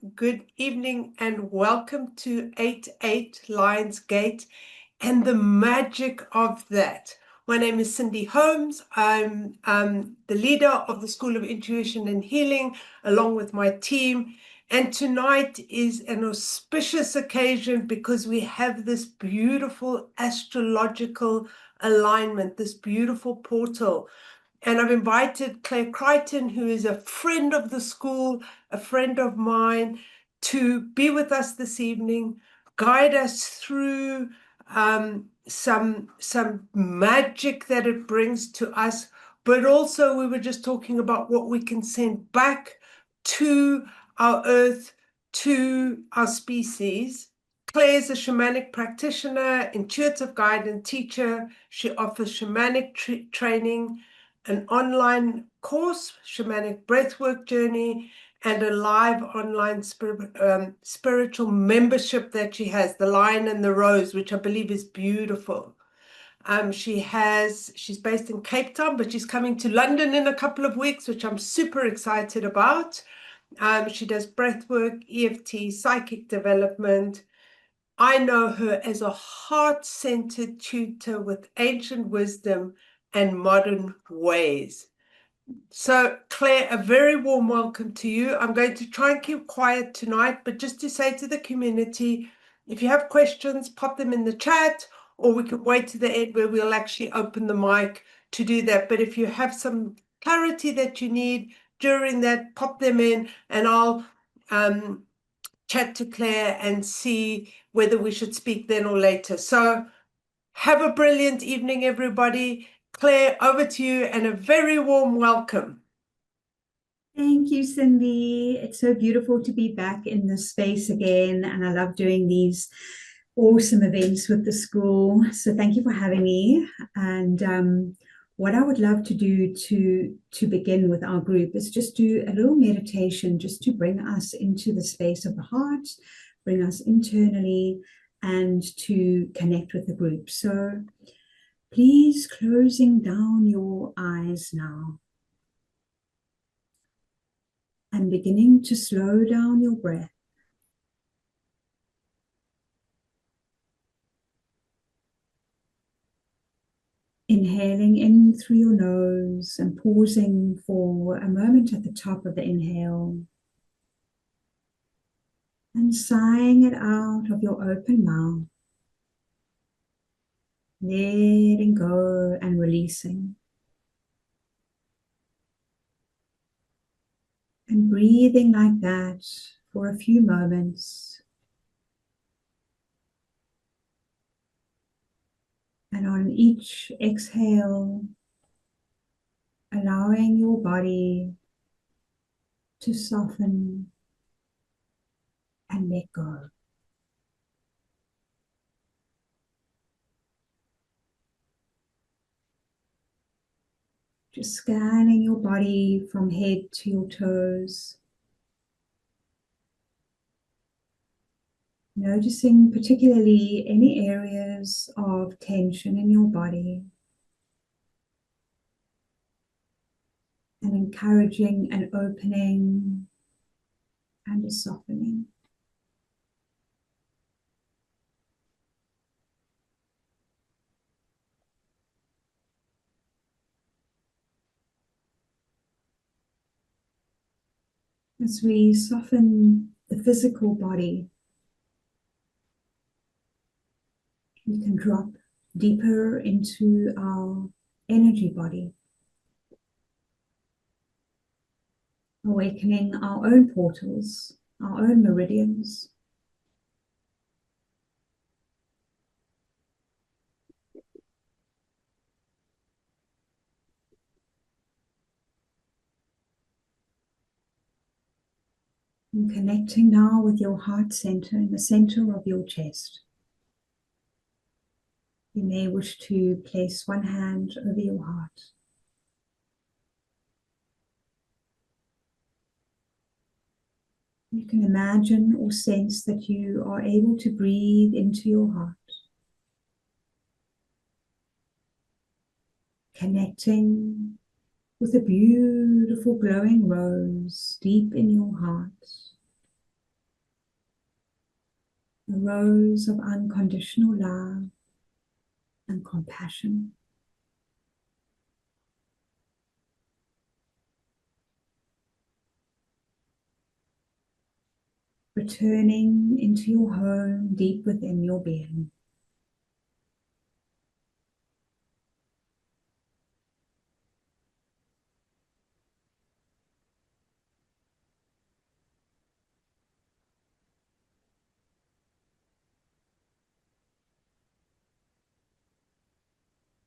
good evening, and welcome to 88 Lions Gate and the magic of that. My name is Cindy Holmes. I'm the leader of the School of Intuition and Healing, along with my team. And tonight is an auspicious occasion because we have this beautiful astrological alignment, this beautiful portal. And I've invited Claire Creighton, who is a friend of the school, a friend of mine, to be with us this evening, guide us through some magic that it brings to us. But also, we were just talking about what we can send back to our earth, to our species. Claire is a shamanic practitioner, intuitive guide, and teacher. She offers shamanic training, an online course, shamanic breathwork journey, and a live online spiritual membership that she has, the Lion and the Rose, which I believe is beautiful. She's based in Cape Town, but she's coming to London in a couple of weeks, which I'm super excited about. She does breathwork, EFT, psychic development. I know her as a heart-centered tutor with ancient wisdom and modern ways. So, Claire, a very warm welcome to you. I'm going to try and keep quiet tonight, but just to say to the community, if you have questions, pop them in the chat, or we can wait to the end where we'll actually open the mic to do that. But if you have some clarity that you need during that, pop them in, and I'll chat to Claire and see whether we should speak then or later. So have a brilliant evening, everybody. Claire, over to you, and a very warm welcome. Thank you, Cindy. It's so beautiful to be back in this space again, and I love doing these awesome events with the school. So thank you for having me. And what I would love to do to begin with our group is just do a little meditation, just to bring us into the space of the heart, bring us internally, and to connect with the group. So please, closing down your eyes now, and beginning to slow down your breath. Inhaling in through your nose and pausing for a moment at the top of the inhale. And sighing it out of your open mouth. Letting go and releasing. And breathing like that for a few moments. And on each exhale, allowing your body to soften and let go. Just scanning your body from head to your toes. Noticing particularly any areas of tension in your body. And encouraging an opening and a softening. As we soften the physical body, we can drop deeper into our energy body, awakening our own portals, our own meridians. And connecting now with your heart center, in the center of your chest. You may wish to place one hand over your heart. You can imagine or sense that you are able to breathe into your heart, connecting with a beautiful glowing rose deep in your heart. rose of unconditional love and compassion. Returning into your home deep within your being.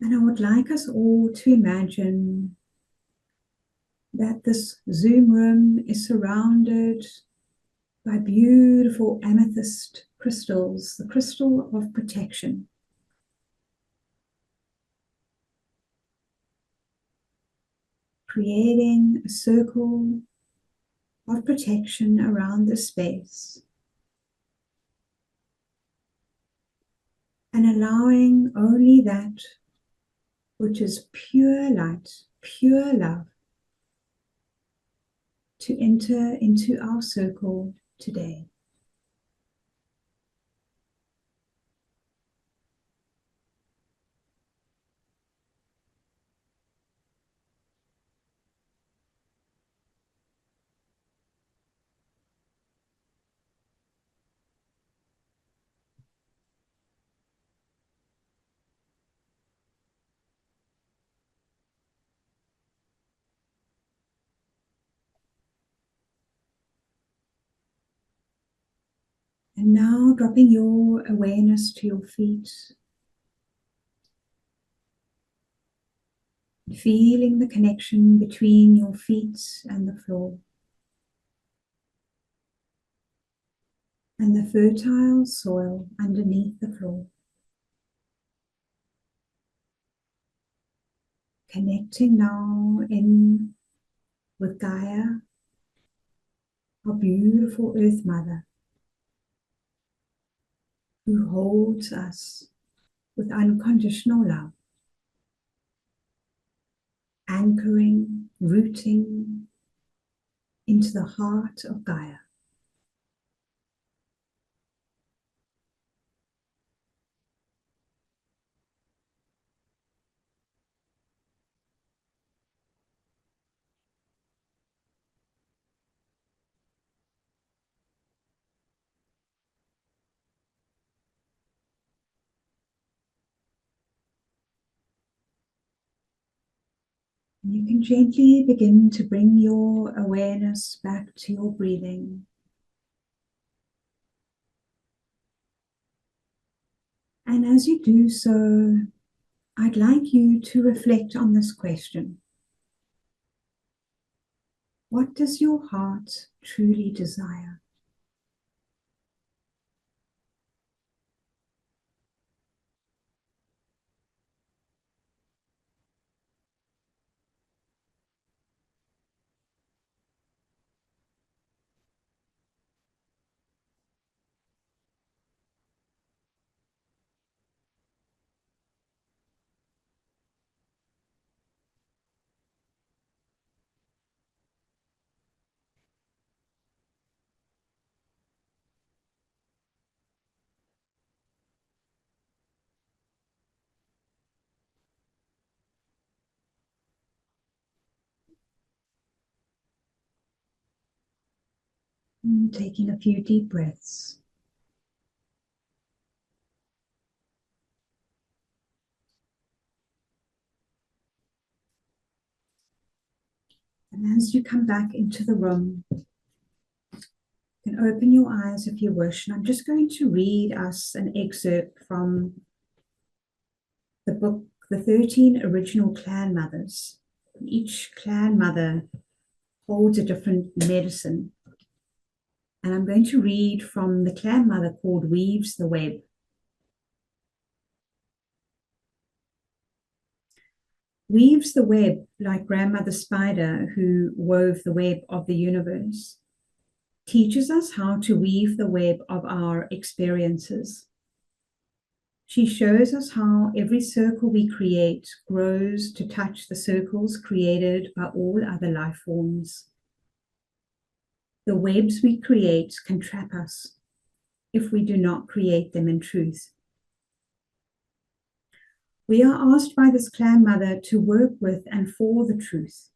And I would like us all to imagine that this Zoom room is surrounded by beautiful amethyst crystals, the crystal of protection. Creating a circle of protection around the space and allowing only that which is pure light, pure love to enter into our circle today. And now dropping your awareness to your feet, feeling the connection between your feet and the floor, and the fertile soil underneath the floor. Connecting now in with Gaia, our beautiful Earth Mother, who holds us with unconditional love, anchoring, rooting into the heart of Gaia. You can gently begin to bring your awareness back to your breathing. And as you do so, I'd like you to reflect on this question. What does your heart truly desire? Taking a few deep breaths. And as you come back into the room, you can open your eyes if you wish. And I'm just going to read us an excerpt from the book, The 13 Original Clan Mothers. Each clan mother holds a different medicine. And I'm going to read from the clan mother called Weaves the Web. Weaves the web like Grandmother Spider, who wove the web of the universe, teaches us how to weave the web of our experiences. She shows us how every circle we create grows to touch the circles created by all other life forms. The webs we create can trap us, if we do not create them in truth. We are asked by this clan mother to work with and for the truth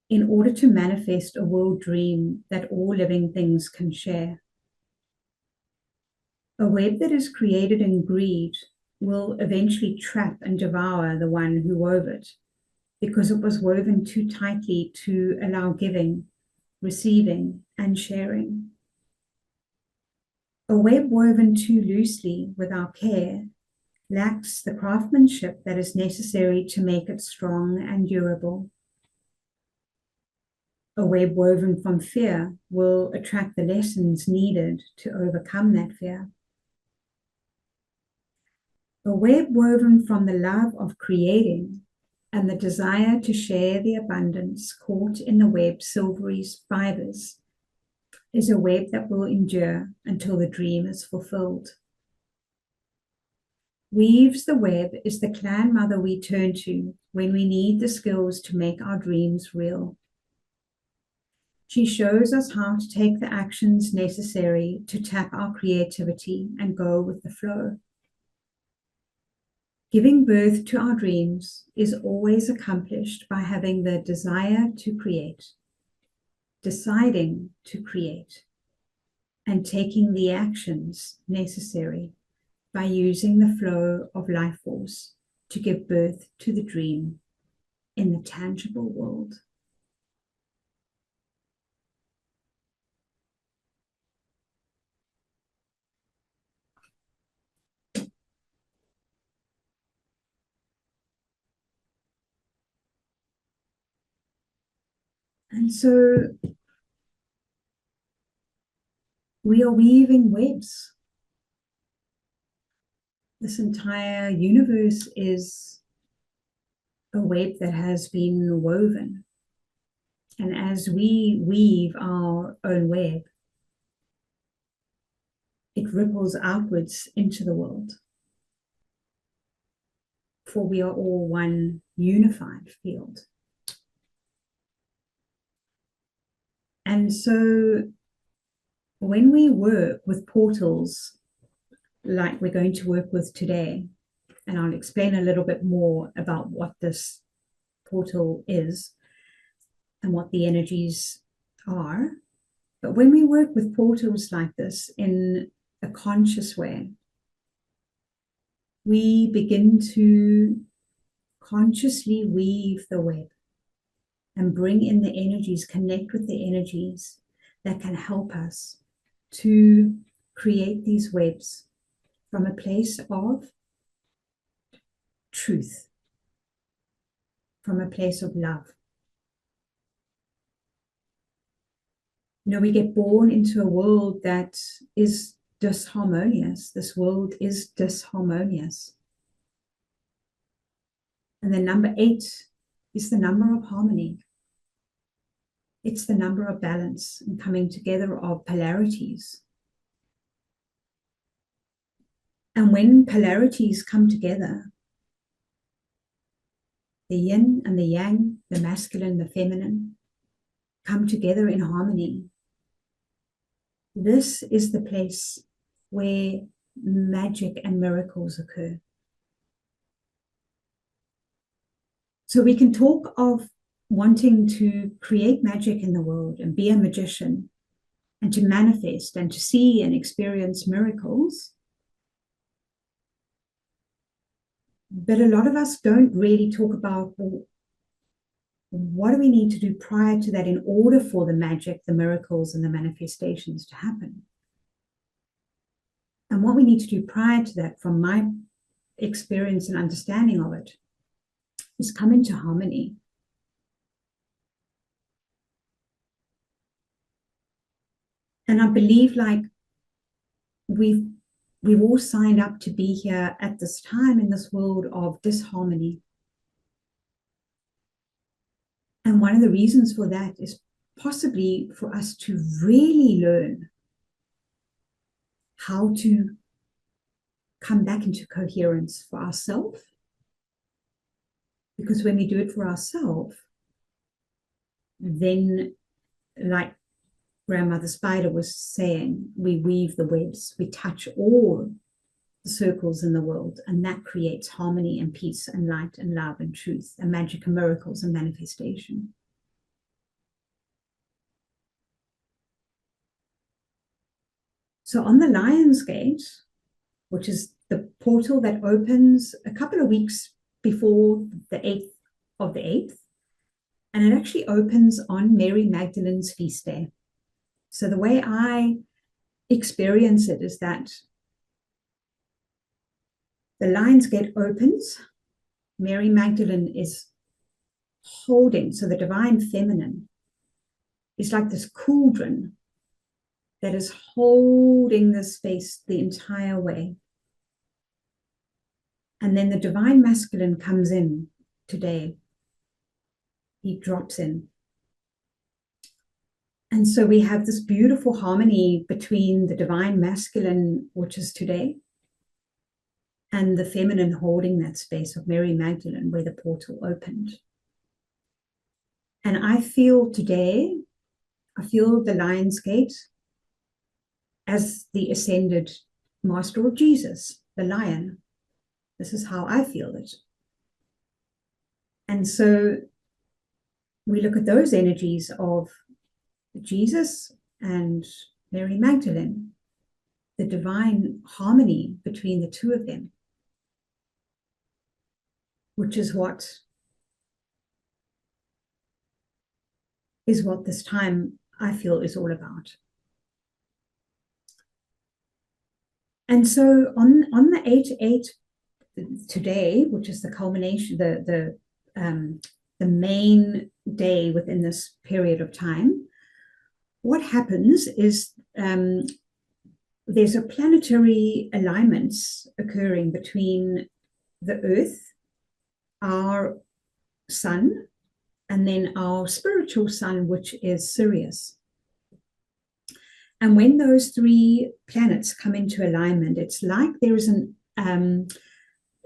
in order to manifest a world dream that all living things can share. A web that is created in greed will eventually trap and devour the one who wove it, because it was woven too tightly to allow giving, receiving, and sharing. A web woven too loosely without care lacks the craftsmanship that is necessary to make it strong and durable. A web woven from fear will attract the lessons needed to overcome that fear. A web woven from the love of creating and the desire to share the abundance caught in the web's silvery fibers is a web that will endure until the dream is fulfilled. Weaves the web is the clan mother we turn to when we need the skills to make our dreams real. She shows us how to take the actions necessary to tap our creativity and go with the flow. Giving birth to our dreams is always accomplished by having the desire to create, deciding to create, and taking the actions necessary by using the flow of life force to give birth to the dream in the tangible world. And so we are weaving webs. This entire universe is a web that has been woven. And as we weave our own web, it ripples outwards into the world. For we are all one unified field. And so when we work with portals like we're going to work with today, and I'll explain a little bit more about what this portal is and what the energies are. But when we work with portals like this in a conscious way, we begin to consciously weave the web and bring in the energies, connect with the energies that can help us to create these webs from a place of truth, from a place of love. You know, we get born into a world that is disharmonious. This world is disharmonious. And the number 8 is the number of harmony. It's the number of balance and coming together of polarities. And when polarities come together, the yin and the yang, the masculine, the feminine, come together in harmony. This is the place where magic and miracles occur. So we can talk of wanting to create magic in the world and be a magician and to manifest and to see and experience miracles. But a lot of us don't really talk about, well, what do we need to do prior to that in order for the magic, the miracles, and the manifestations to happen? And what we need to do prior to that, from my experience and understanding of it, is come into harmony. And I believe like we've all signed up to be here at this time in this world of disharmony. And one of the reasons for that is possibly for us to really learn how to come back into coherence for ourselves. Because when we do it for ourselves, then like grandmother spider was saying, we weave the webs, we touch all the circles in the world, and that creates harmony and peace and light and love and truth and magic and miracles and manifestation. So on the Lion's Gate, which is the portal that opens a couple of weeks before the 8th of the 8th, and it actually opens on Mary Magdalene's feast day. So the way I experience it is that the Lion's Gate opens, Mary Magdalene is holding, so the divine feminine is like this cauldron that is holding the space the entire way. And then the divine masculine comes in today. He drops in. And so we have this beautiful harmony between the divine masculine, which is today, and the feminine holding that space of Mary Magdalene where the portal opened. And I feel today, I feel the Lion's Gate as the ascended master of Jesus, the lion. This is how I feel it. And so we look at those energies of Jesus and Mary Magdalene, the divine harmony between the two of them, which is what this time I feel is all about. And so on the 8/8 today, which is the culmination, the main day within this period of time, what happens is there's a planetary alignment occurring between the Earth, our sun, and then our spiritual sun, which is Sirius. And when those three planets come into alignment, it's like there is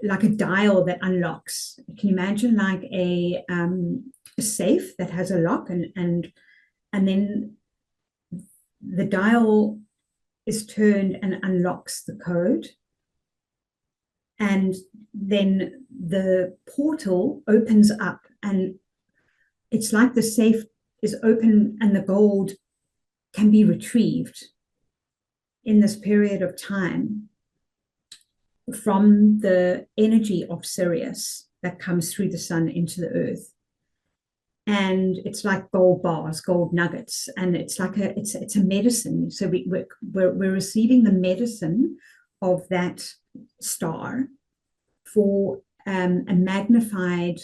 like a dial that unlocks. You can imagine like a safe that has a lock, and then the dial is turned and unlocks the code. And then the portal opens up, and it's like the safe is open and the gold can be retrieved in this period of time from the energy of Sirius that comes through the sun into the earth. And it's like gold bars, gold nuggets, and it's like it's a medicine. So we're receiving the medicine of that star for a magnified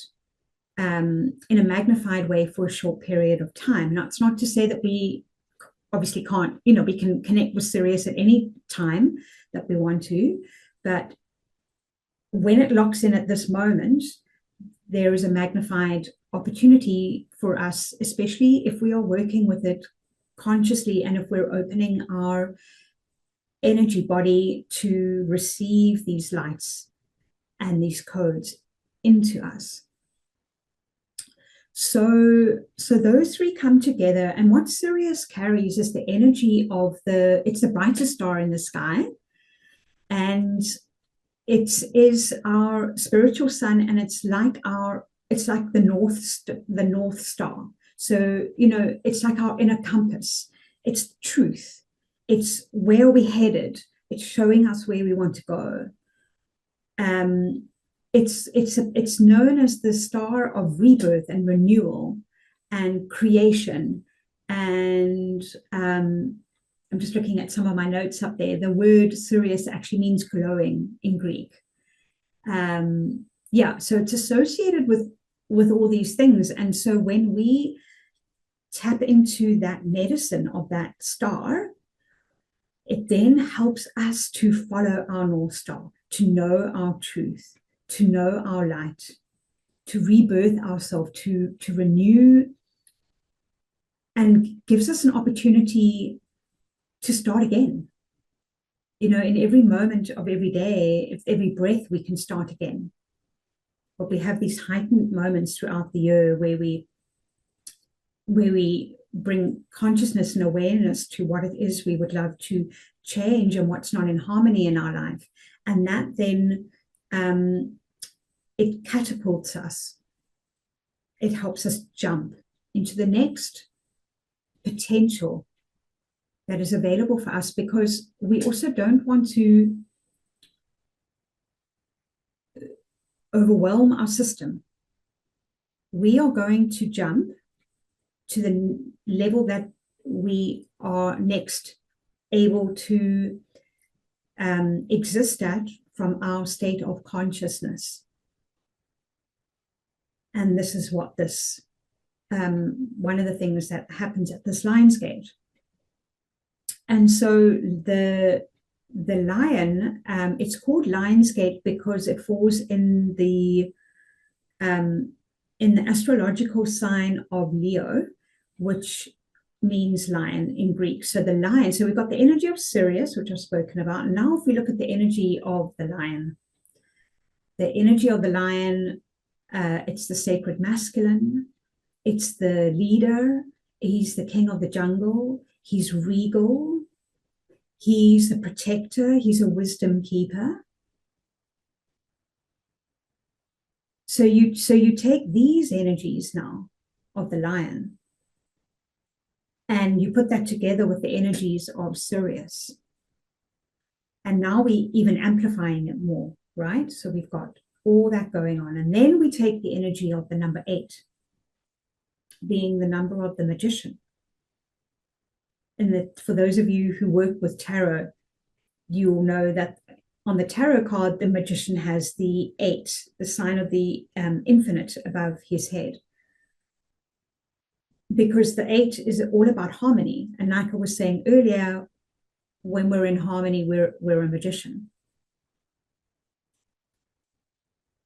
in a magnified way for a short period of time. Now, it's not to say that we obviously can't, we can connect with Sirius at any time that we want to, but when it locks in at this moment, there is a magnified opportunity for us, especially if we are working with it consciously and if we're opening our energy body to receive these lights and these codes into us. So those three come together, and what Sirius carries is the energy of it's the brightest star in the sky, and it is our spiritual sun, and it's like the North Star. So it's like our inner compass. It's truth. It's where we're headed. It's showing us where we want to go. It's known as the star of rebirth and renewal and creation. And I'm just looking at some of my notes up there. The word Sirius actually means glowing in Greek. So it's associated with all these things. And so when we tap into that medicine of that star, it then helps us to follow our North Star, to know our truth, to know our light, to rebirth ourselves, to renew, and gives us an opportunity to start again. In every moment of every day, every breath, we can start again. But we have these heightened moments throughout the year where we bring consciousness and awareness to what it is we would love to change and what's not in harmony in our life. And that then it catapults us. It helps us jump into the next potential that is available for us, because we also don't want to overwhelm our system. We are going to jump to the level that we are next able to exist at from our state of consciousness. And this is what this, one of the things that happens at this Lion's Gate. And so the lion, it's called Lion's Gate because it falls in the astrological sign of Leo, which means lion in Greek. So the lion, so we've got the energy of Sirius, which I've spoken about. And now if we look at the energy of the lion, it's the sacred masculine, it's the leader, he's the king of the jungle, he's regal, he's the protector, he's a wisdom keeper. So you take these energies now of the lion and you put that together with the energies of Sirius. And now we even amplifying it more, right? So we've got all that going on. And then we take the energy of the number 8, being the number of the magician. And for those of you who work with tarot, you'll know that on the tarot card, the magician has the 8, the sign of the infinite above his head. Because the 8 is all about harmony. And like I was saying earlier, when we're in harmony, we're a magician.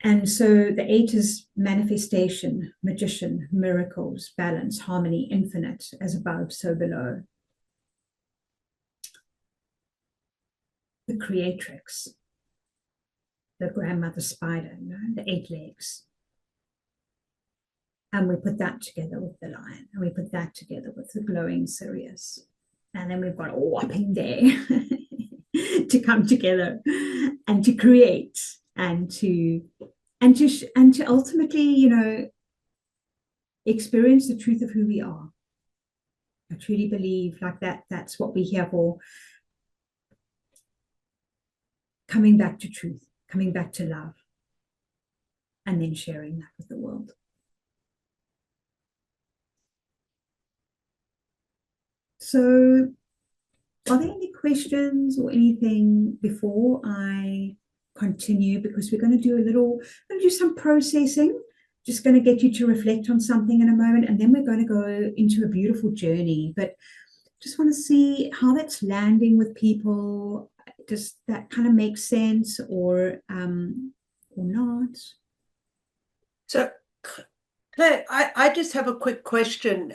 And so the 8 is manifestation, magician, miracles, balance, harmony, infinite, as above, so below. The creatrix, the grandmother spider, the 8 legs. And we put that together with the lion, and we put that together with the glowing Sirius. And then we've got a whopping day to come together and to create and to ultimately, experience the truth of who we are. I truly believe that's what we're here for. Coming back to truth, coming back to love, and then sharing that with the world. So, are there any questions or anything before I continue? Because we're going to do some processing. Just going to get you to reflect on something in a moment, and then we're going to go into a beautiful journey. But just want to see how that's landing with people. Does that kind of make sense or not? So, Claire, I just have a quick question.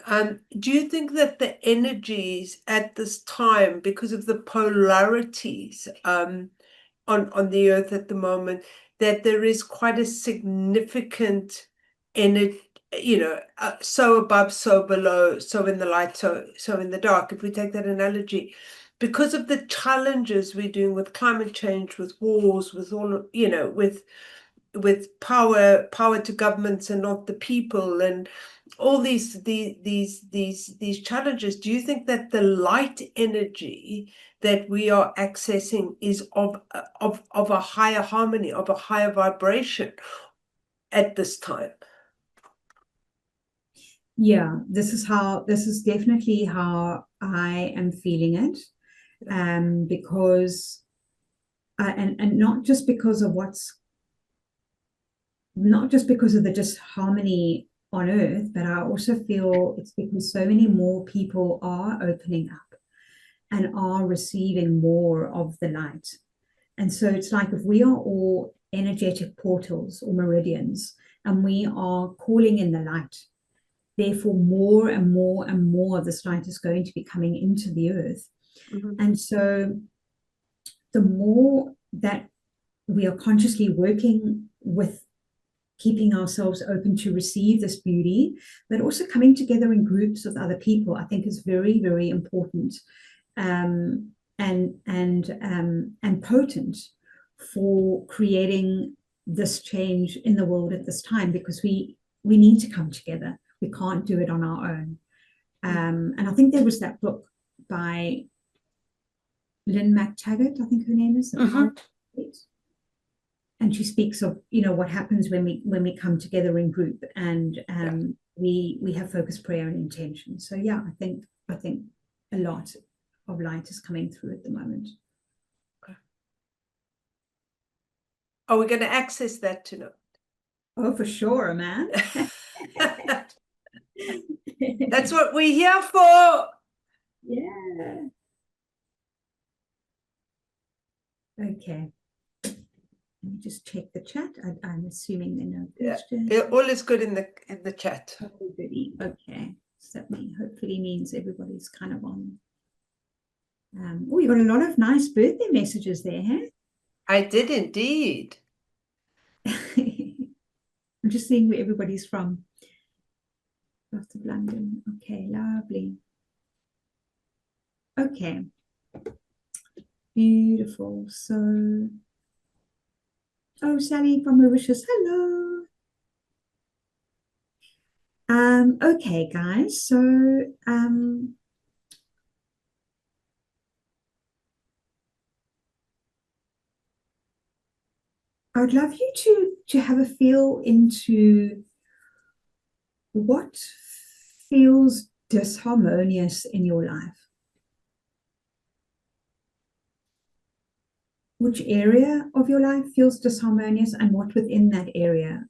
Do you think that the energies at this time, because of the polarities on the earth at the moment, that there is quite a significant energy, so above, so below, so in the light, so in the dark, if we take that analogy, because of the challenges we're doing with climate change, with wars, with all, with power to governments and not the people, and all these challenges, do you think that the light energy that we are accessing is of a higher harmony, of a higher vibration at this time? Yeah, this is definitely how I am feeling it. Because and not just because of the disharmony on earth, but I also feel it's because so many more people are opening up and are receiving more of the light. And so it's like if we are all energetic portals or meridians and we are calling in the light, therefore more and more and more of this light is going to be coming into the earth. Mm-hmm. And so the more that we are consciously working with keeping ourselves open to receive this beauty, but also coming together in groups with other people, I think is very, very important, and potent for creating this change in the world at this time, because we need to come together. We can't do it on our own. And I think there was that book by Lynn McTaggart, I think her name is, The Power of It. And she speaks of, you know, what happens when we come together in group, and we have focused prayer and intention. So yeah, I think a lot of light is coming through at the moment. Okay. Are we going to access that tonight? Oh, for sure, man. That's what we're here for. Yeah. Okay. Let me just check the chat. I'm assuming there are no questions. Yeah, all is good in the chat. Okay. So that hopefully means everybody's kind of on. Oh, you got a lot of nice birthday messages there, hey? I did indeed. I'm just seeing where everybody's from. North of London. Okay, lovely. Okay. Beautiful. So, oh, Sally from Mauritius. Hello. Okay, guys. So, I would love you to have a feel into what feels disharmonious in your life. Which area of your life feels disharmonious, and what within that area?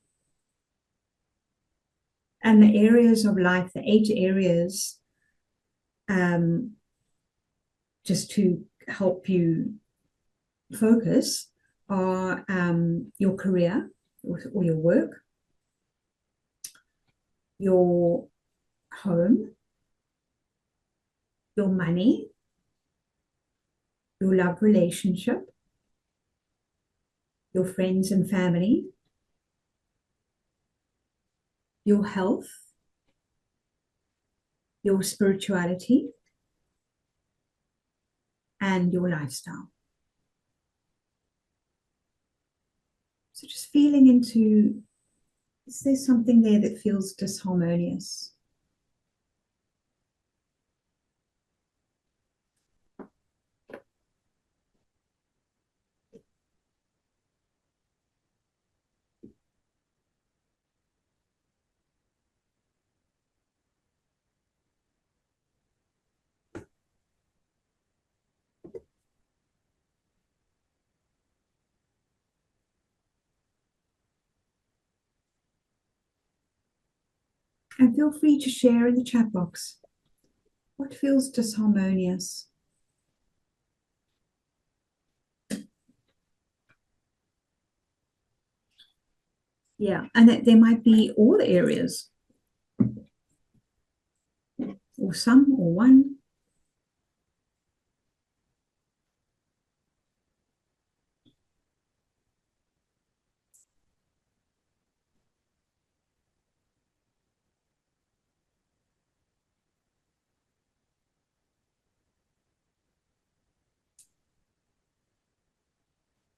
And the areas of life, the 8 areas, just to help you focus, are your career or your work, your home, your money, your love relationship, your friends and family, your health, your spirituality, and your lifestyle. So just feeling into, is there something there that feels disharmonious? And feel free to share in the chat box. What feels disharmonious? Yeah, and there might be all the areas, or some, or one.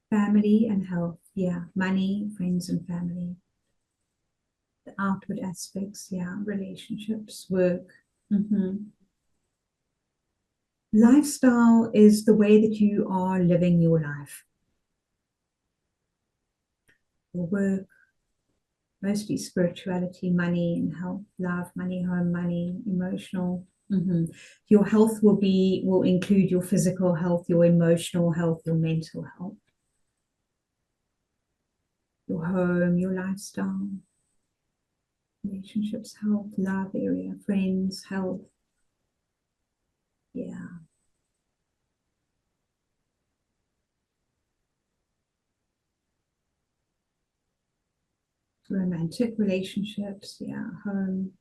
Family and health, yeah. Money, friends and family. The outward aspects, yeah. Relationships, work. Lifestyle is the way that you are living your life. Your work, mostly spirituality, money and health, love, money, home, money, emotional. Your health will include your physical health, your emotional health, your mental health, your home, your lifestyle, relationships, health, love area, friends, health. Yeah. Romantic relationships, yeah, home.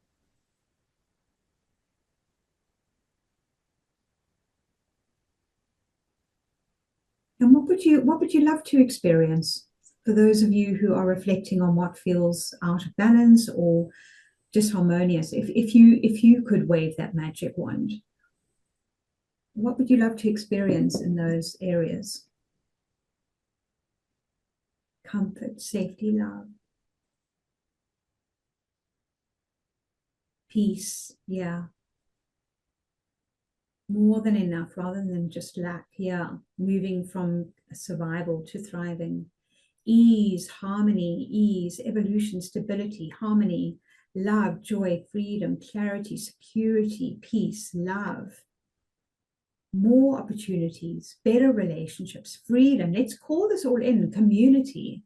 And what would you love to experience? For those of you who are reflecting on what feels out of balance or disharmonious, if you could wave that magic wand, what would you love to experience in those areas? Comfort, safety, love, peace, yeah. More than enough rather than just lack, yeah. Moving from survival to thriving. Ease, harmony, ease, evolution, stability, harmony, love, joy, freedom, clarity, security, peace, love. More opportunities, better relationships, freedom. Let's call this all in community.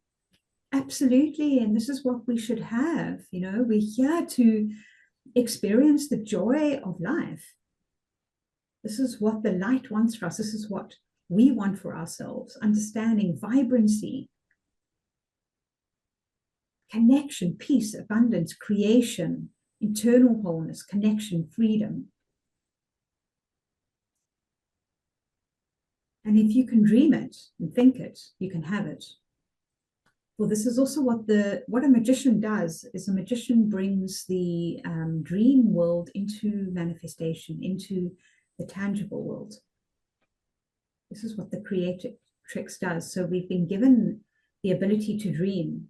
Absolutely. And this is what we should have. You know, we're here to experience the joy of life. This is what the light wants for us. This is what we want for ourselves. Understanding, vibrancy, connection, peace, abundance, creation, internal wholeness, connection, freedom. And if you can dream it and think it, you can have it. Well, this is also what a magician does, is a magician brings the dream world into manifestation, into the tangible world. This is what the creatrix does. So we've been given the ability to dream.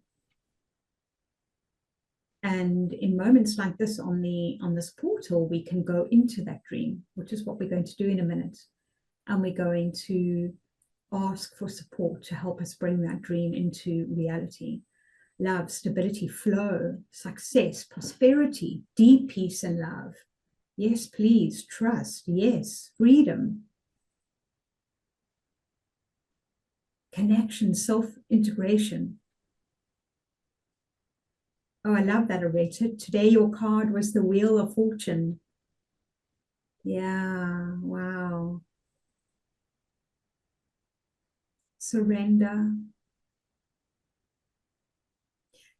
And in moments like this on this portal, we can go into that dream, which is what we're going to do in a minute. And we're going to ask for support to help us bring that dream into reality. Love, stability, flow, success, prosperity, deep peace and love. Yes, please, trust. Yes, freedom. Connection, self-integration. Oh, I love that, Areta. Today your card was the Wheel of Fortune. Yeah, wow. Surrender.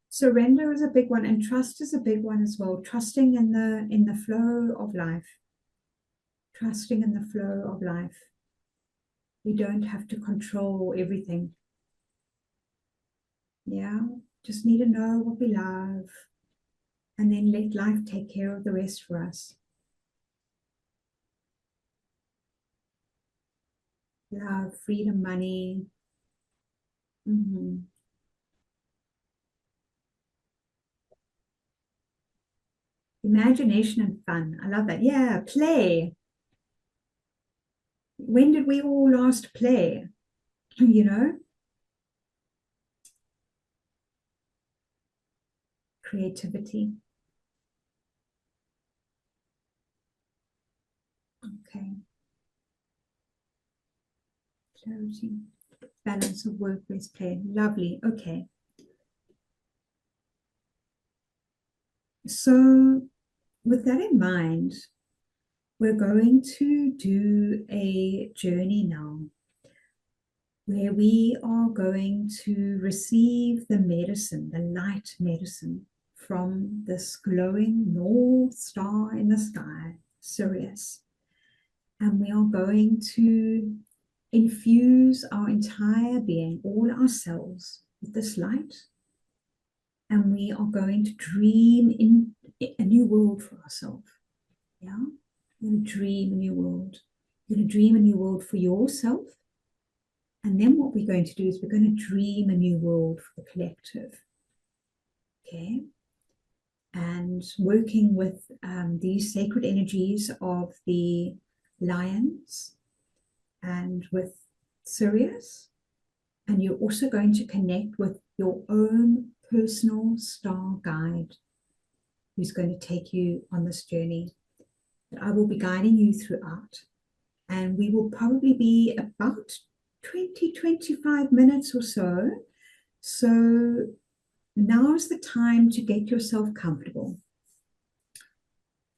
Surrender is a big one, and trust is a big one as well. Trusting in the flow of life. Trusting in the flow of life. We don't have to control everything. Yeah, just need to know what we love, and then let life take care of the rest for us. Love, freedom, money. Imagination and fun. I love that. Yeah, play. When did we all last play? You know? Creativity. Okay. Clarity. Balance of work with play. Lovely. Okay. So with that in mind, we're going to do a journey now where we are going to receive the medicine, the light medicine from this glowing North Star in the sky, Sirius. And we are going to infuse our entire being, all our cells, with this light. And we are going to dream in a new world for ourselves. Yeah? We're going to dream a new world. We're going to dream a new world for yourself. And then what we're going to do is we're going to dream a new world for the collective. Okay? And working with these sacred energies of the lions and with Sirius. And you're also going to connect with your own personal star guide who's going to take you on this journey. That I will be guiding you throughout. And we will probably be about 20-25 minutes or so. So now's the time to get yourself comfortable.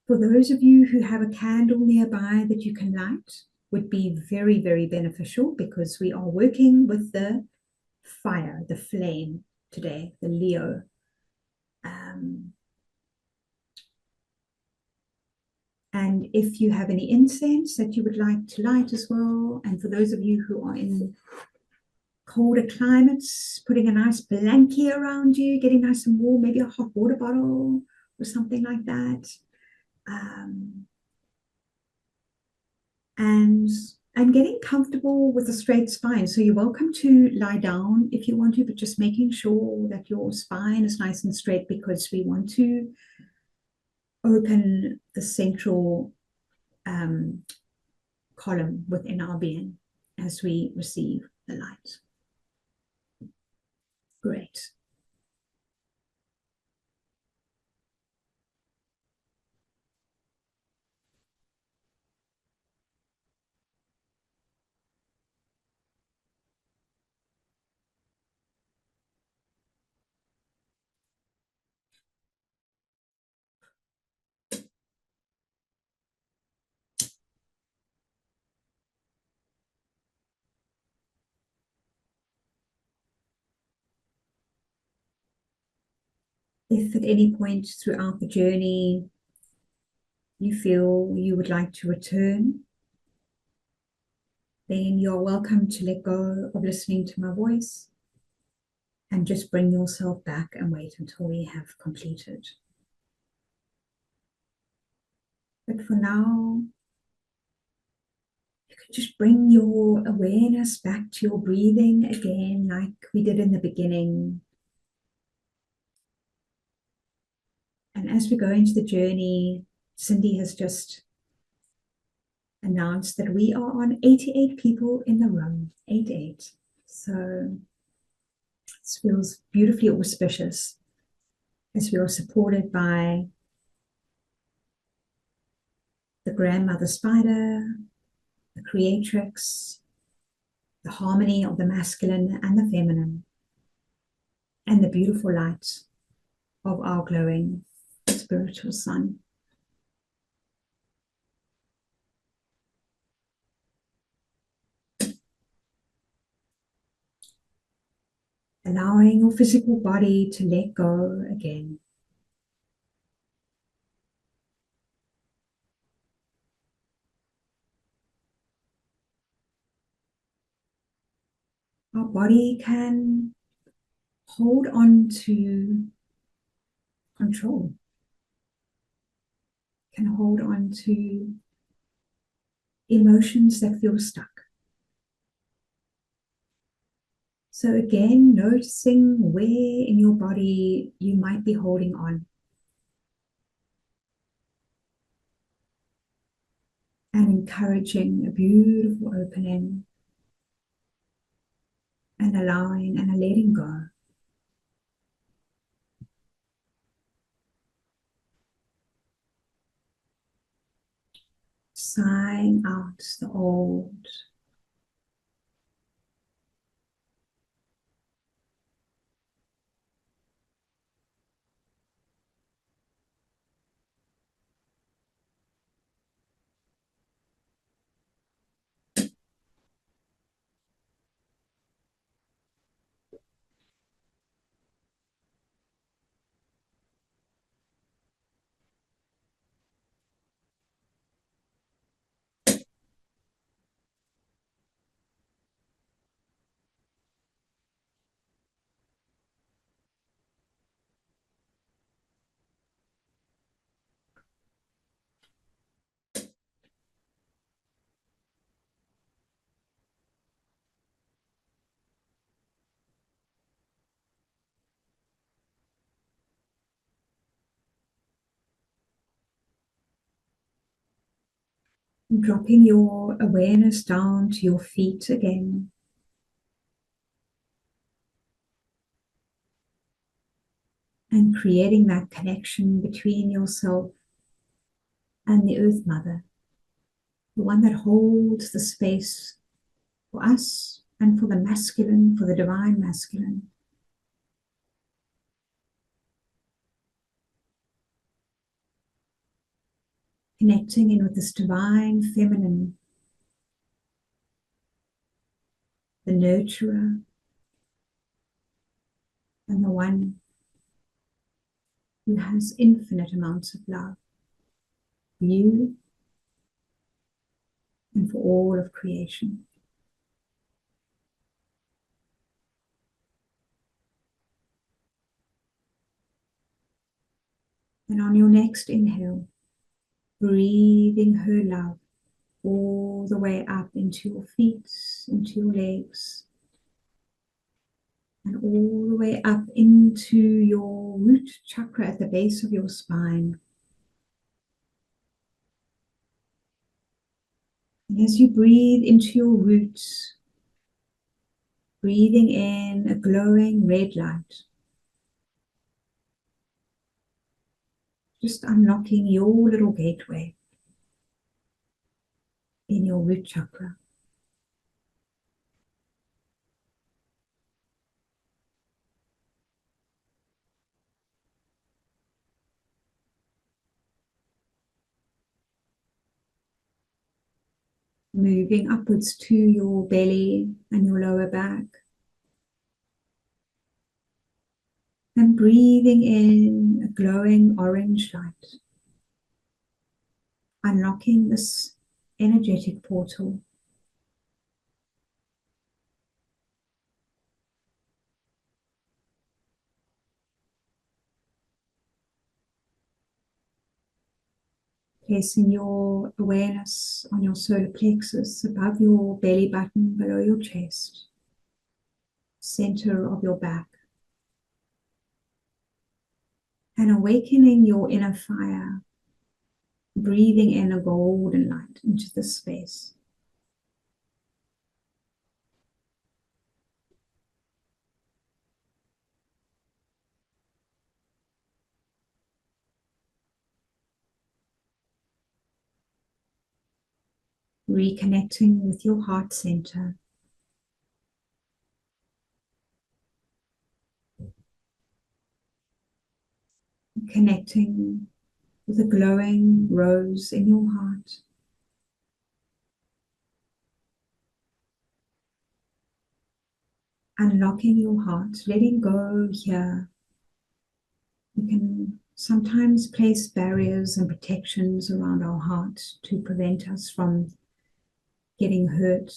For those of you who have a candle nearby that you can light, would be very, very beneficial, because we are working with the fire, the flame today, the Leo. And if you have any incense that you would like to light as well, and for those of you who are in colder climates, putting a nice blanket around you, getting nice and warm, maybe a hot water bottle or something like that. And getting comfortable with a straight spine. So you're welcome to lie down if you want to, but just making sure that your spine is nice and straight, because we want to open the central column within our being as we receive the light. Great. If at any point throughout the journey you feel you would like to return, then you're welcome to let go of listening to my voice and just bring yourself back and wait until we have completed. But for now, you can just bring your awareness back to your breathing again, like we did in the beginning. And as we go into the journey, Cindy has just announced that we are on 88 people in the room, 88. So this feels beautifully auspicious as we are supported by the grandmother spider, the creatrix, the harmony of the masculine and the feminine, and the beautiful light of our glowing spiritual sun. Allowing your physical body to let go again. Our body can hold on to control, can hold on to emotions that feel stuck. So again, noticing where in your body you might be holding on. And encouraging a beautiful opening and allowing and a letting go. Sighing out the old. Dropping your awareness down to your feet again. And creating that connection between yourself and the Earth Mother, the one that holds the space for us and for the masculine, for the divine masculine. Connecting in with this divine feminine, the nurturer, and the one who has infinite amounts of love for you and for all of creation. And on your next inhale, breathing her love all the way up into your feet, into your legs, and all the way up into your root chakra at the base of your spine. And as you breathe into your roots, breathing in a glowing red light, just unlocking your little gateway in your root chakra. Moving upwards to your belly and your lower back. And breathing in a glowing orange light, unlocking this energetic portal. Placing your awareness on your solar plexus above your belly button, below your chest, center of your back. And awakening your inner fire, breathing in a golden light into this space. Reconnecting with your heart center. Connecting with a glowing rose in your heart. Unlocking your heart, letting go here. We can sometimes place barriers and protections around our heart to prevent us from getting hurt.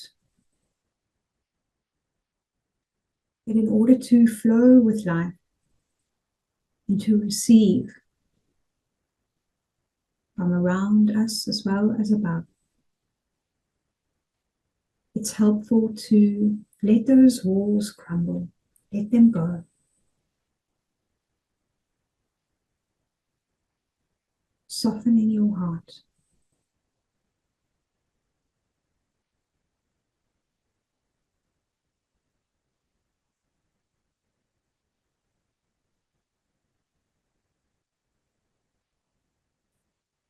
But in order to flow with life and to receive from around us as well as above, it's helpful to let those walls crumble, let them go. Softening your heart.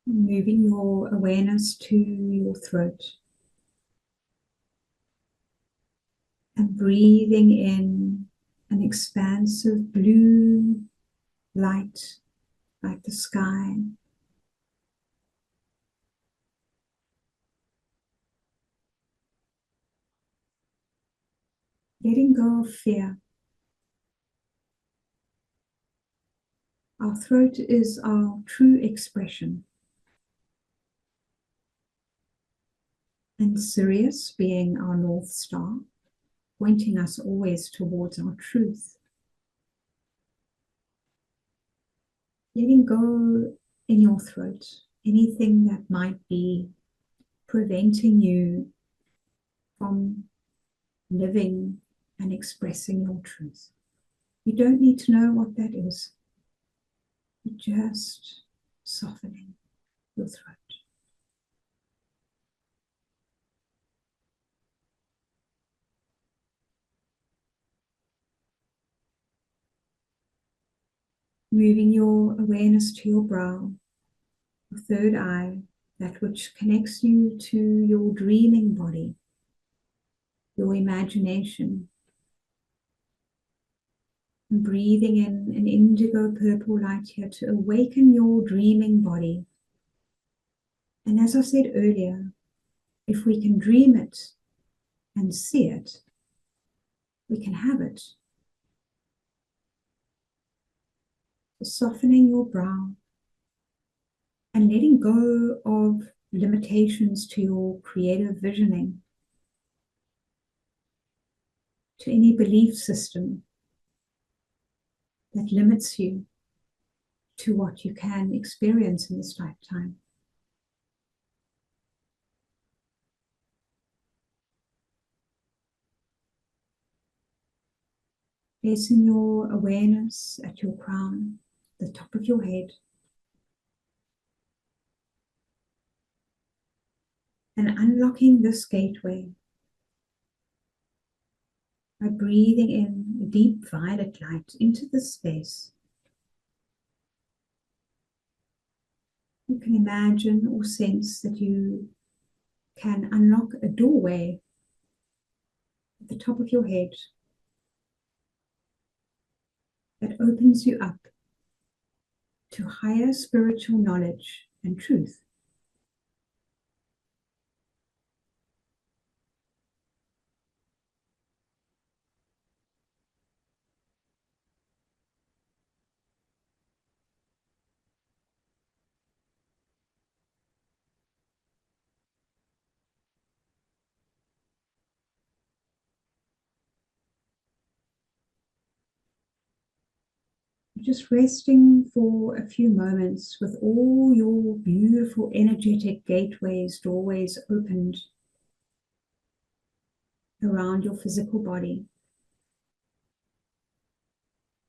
Moving your awareness to your throat. And breathing in an expansive blue light like the sky. Letting go of fear. Our throat is our true expression. And Sirius being our North Star, pointing us always towards our truth. Letting go in your throat, anything that might be preventing you from living and expressing your truth. You don't need to know what that is. You're just softening your throat. Moving your awareness to your brow, your third eye, that which connects you to your dreaming body, your imagination. And breathing in an indigo purple light here to awaken your dreaming body. And as I said earlier, if we can dream it and see it, we can have it. So softening your brow and letting go of limitations to your creative visioning, to any belief system that limits you, to what you can experience in this lifetime. Placing your awareness at your crown, the top of your head, and unlocking this gateway by breathing in a deep violet light into this space. You can imagine or sense that you can unlock a doorway at the top of your head that opens you up to higher spiritual knowledge and truth. Just resting for a few moments with all your beautiful energetic gateways, doorways opened around your physical body.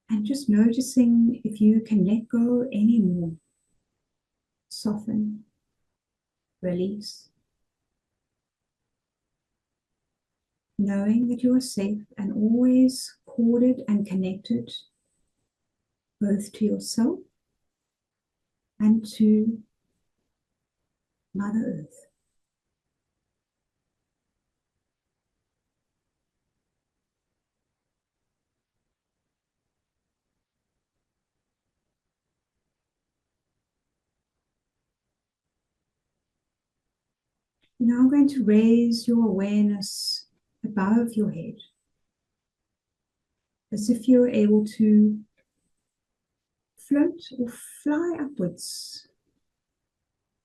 And just noticing if you can let go any more. Soften, release. Knowing that you are safe and always corded and connected both to yourself and to Mother Earth. Now I'm going to raise your awareness above your head, as if you're able to float or fly upwards,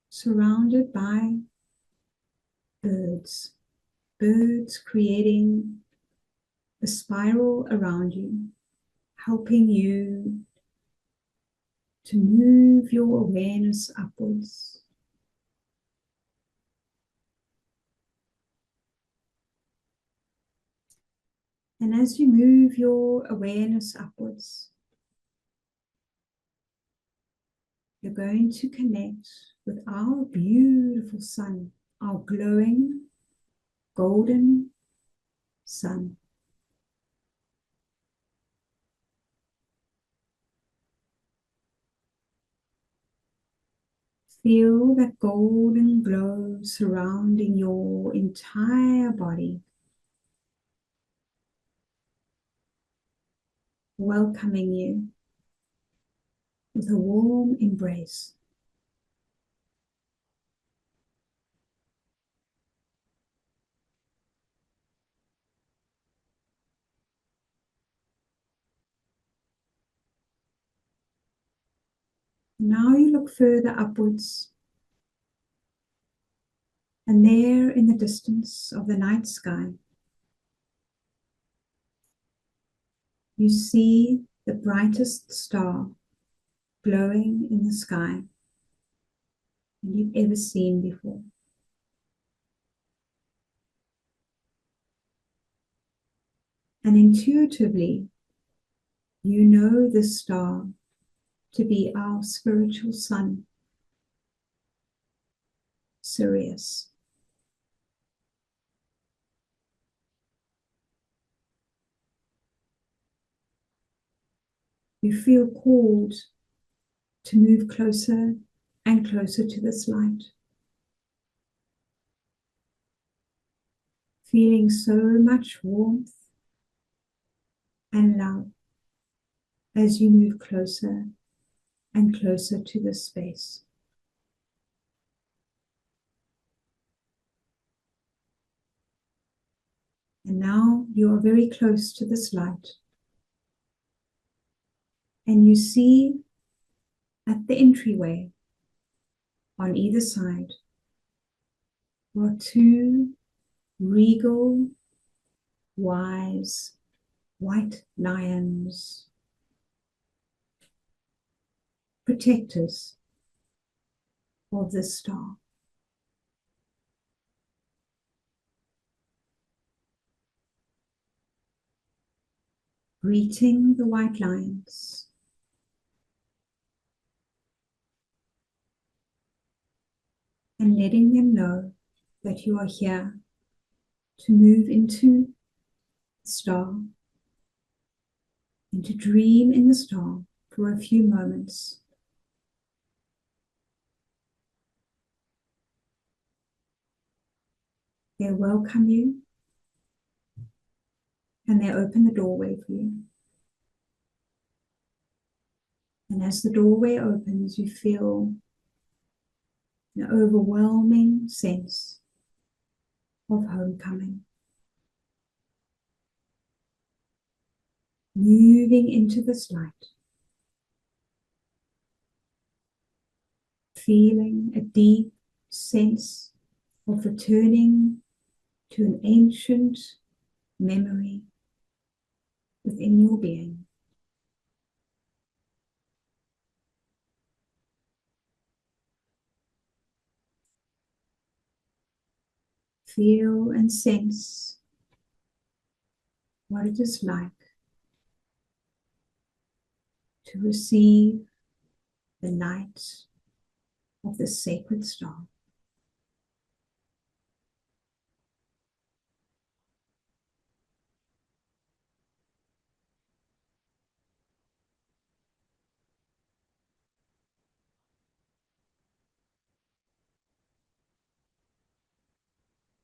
surrounded by birds. Birds creating a spiral around you, helping you to move your awareness upwards. And as you move your awareness upwards, you're going to connect with our beautiful sun, our glowing golden sun. Feel that golden glow surrounding your entire body, welcoming you with a warm embrace. Now you look further upwards, and there in the distance of the night sky, you see the brightest star glowing in the sky than you've ever seen before. And intuitively, you know this star to be our spiritual sun, Sirius. You feel called to move closer and closer to this light, feeling so much warmth and love as you move closer and closer to this space. And now you are very close to this light, and you see at the entryway on either side are two regal, wise, white lions, protectors of this star. Greeting the white lions and letting them know that you are here to move into the star and to dream in the star for a few moments. They welcome you and they open the doorway for you. And as the doorway opens, you feel an overwhelming sense of homecoming. Moving into this light. Feeling a deep sense of returning to an ancient memory within your being. Feel and sense what it is like to receive the light of the sacred star.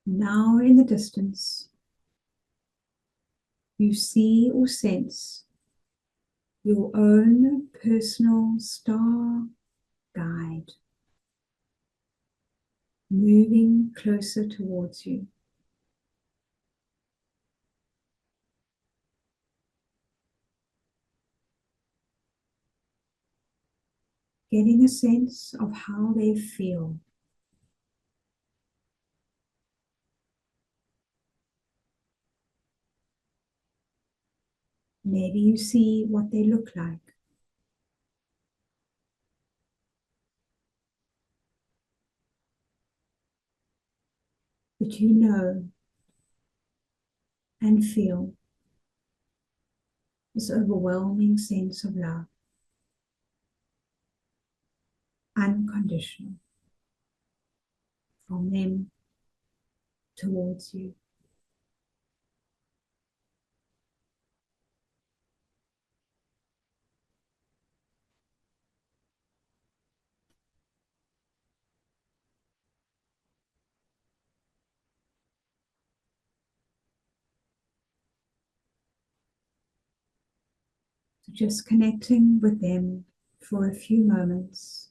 Now in the distance, you see or sense your own personal star guide moving closer towards you. Getting a sense of how they feel. Maybe you see what they look like. But you know and feel this overwhelming sense of love, unconditional, from them towards you. So just connecting with them for a few moments.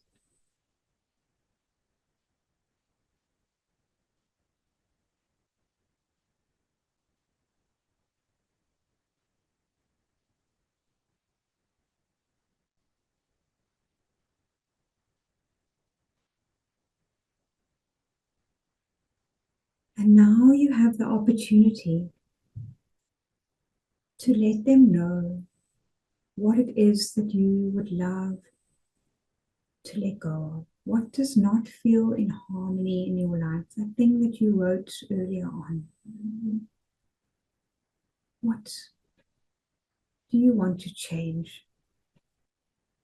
And now you have the opportunity to let them know what it is that you would love to let go of. What does not feel in harmony in your life? That thing that you wrote earlier on. What do you want to change?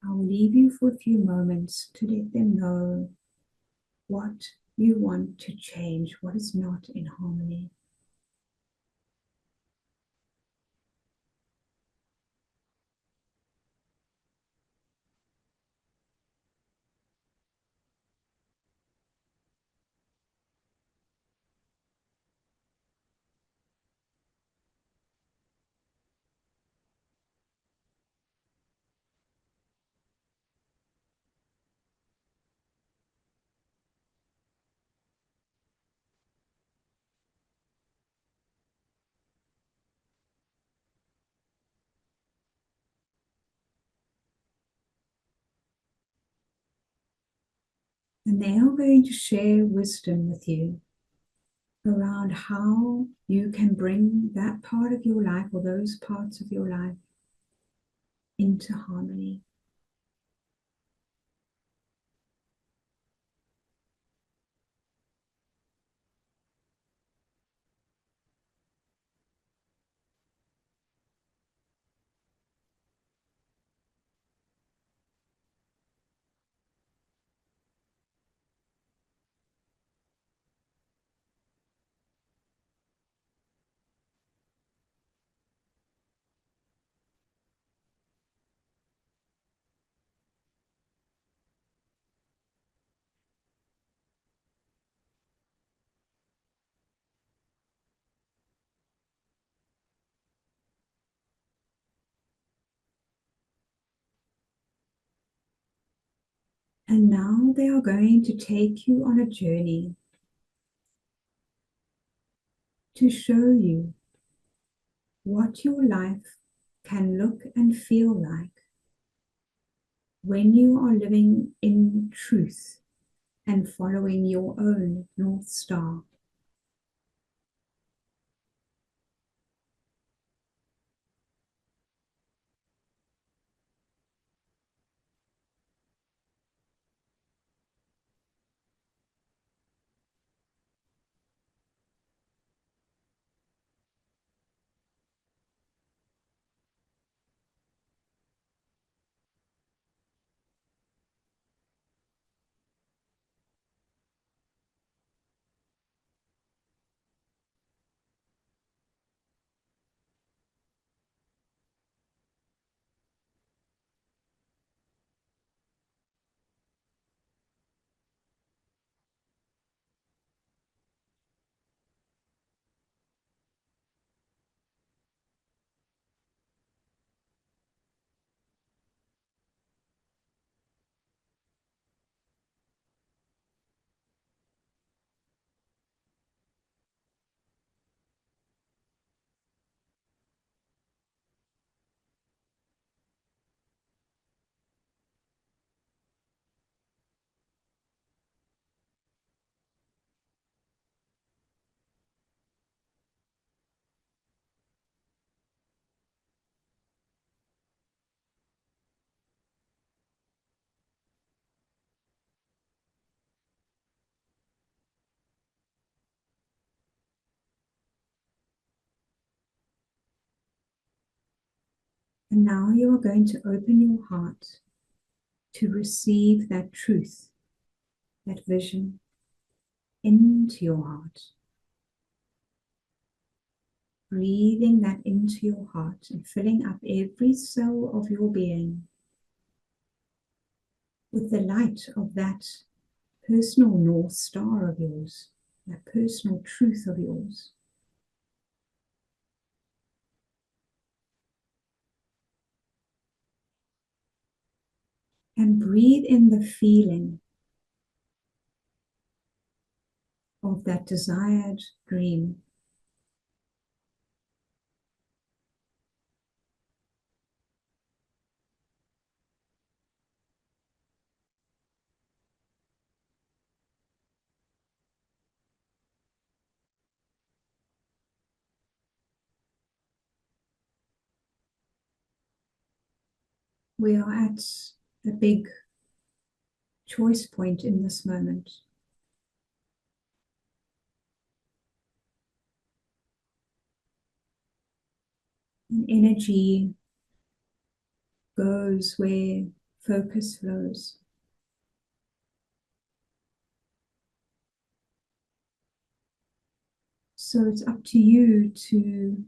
I'll leave you for a few moments to let them know what you want to change, what is not in harmony. And they are going to share wisdom with you around how you can bring that part of your life or those parts of your life into harmony. And now they are going to take you on a journey to show you what your life can look and feel like when you are living in truth and following your own North Star. And now you are going to open your heart to receive that truth, that vision into your heart. Breathing that into your heart and filling up every cell of your being with the light of that personal North Star of yours, that personal truth of yours. And breathe in the feeling of that desired dream. We are at a big choice point in this moment. And energy goes where focus flows. So it's up to you to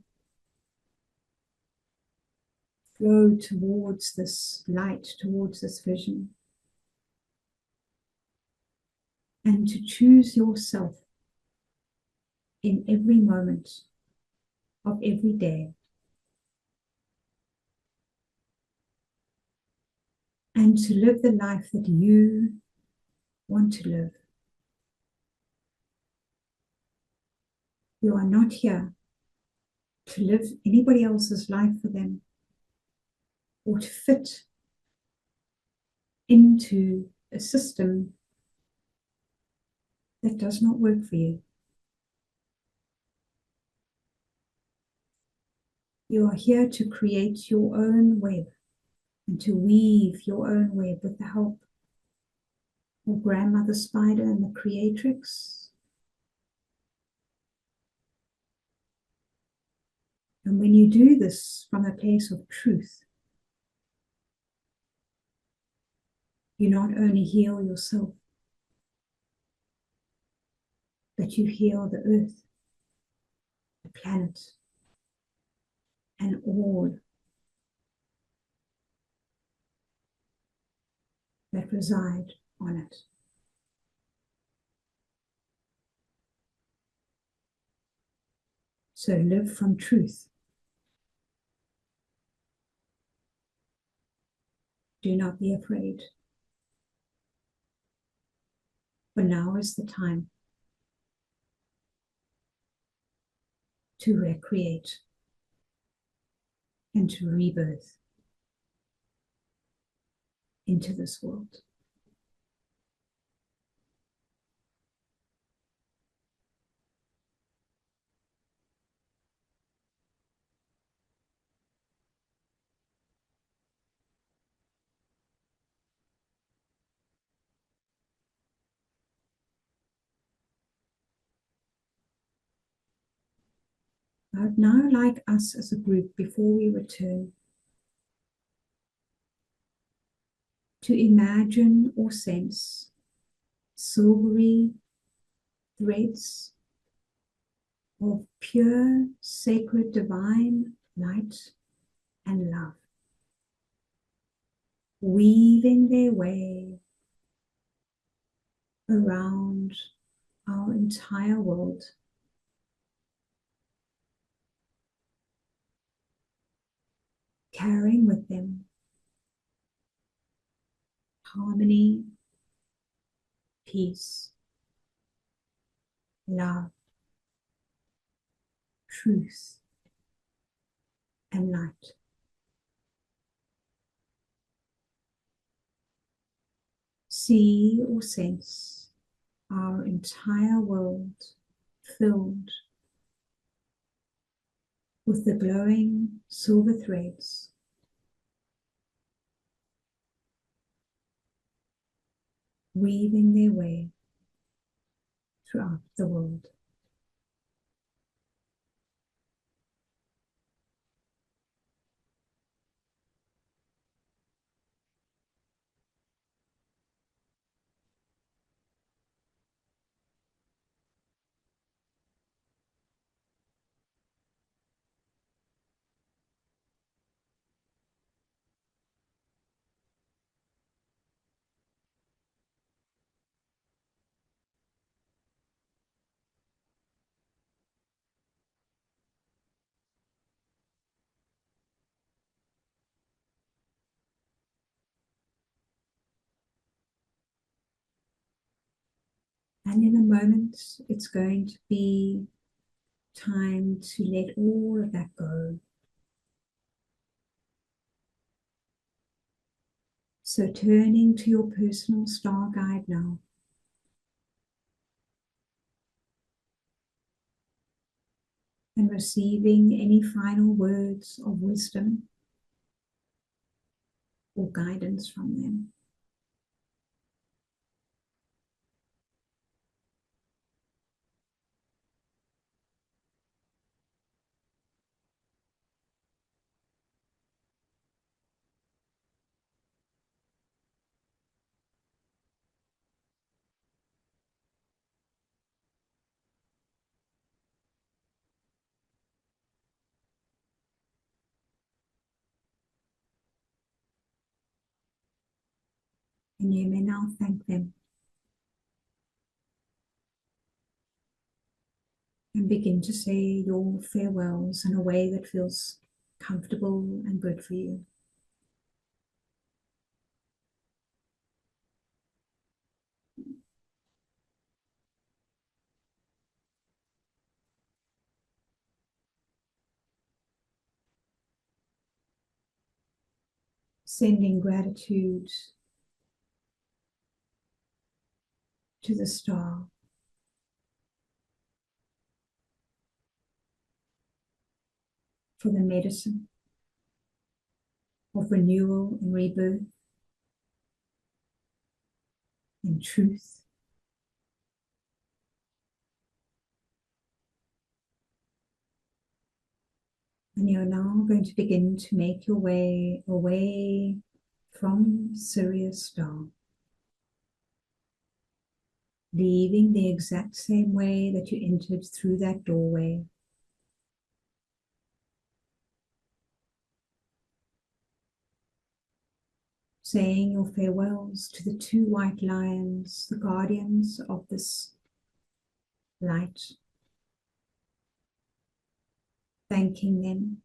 flow towards this light, towards this vision, and to choose yourself in every moment of every day, and to live the life that you want to live. You are not here to live anybody else's life for them or to fit into a system that does not work for you. You are here to create your own web and to weave your own web with the help of Grandmother Spider and the Creatrix. And when you do this from a place of truth, you not only heal yourself, but you heal the earth, the planet, and all that reside on it. So live from truth. Do not be afraid. For now is the time to recreate and to rebirth into this world. I would now like us as a group, before we return, to imagine or sense silvery threads of pure, sacred, divine light and love, weaving their way around our entire world, carrying with them harmony, peace, love, truth, and light. See or sense our entire world filled with the glowing silver threads, weaving their way throughout the world. And in a moment, it's going to be time to let all of that go. So turning to your personal star guide now, and receiving any final words of wisdom or guidance from them. And you may now thank them and begin to say your farewells in a way that feels comfortable and good for you. Sending gratitude to the star for the medicine of renewal and rebirth and truth. And you're now going to begin to make your way away from Sirius star, leaving the exact same way that you entered through that doorway. Saying your farewells to the two white lions, the guardians of this light, thanking them,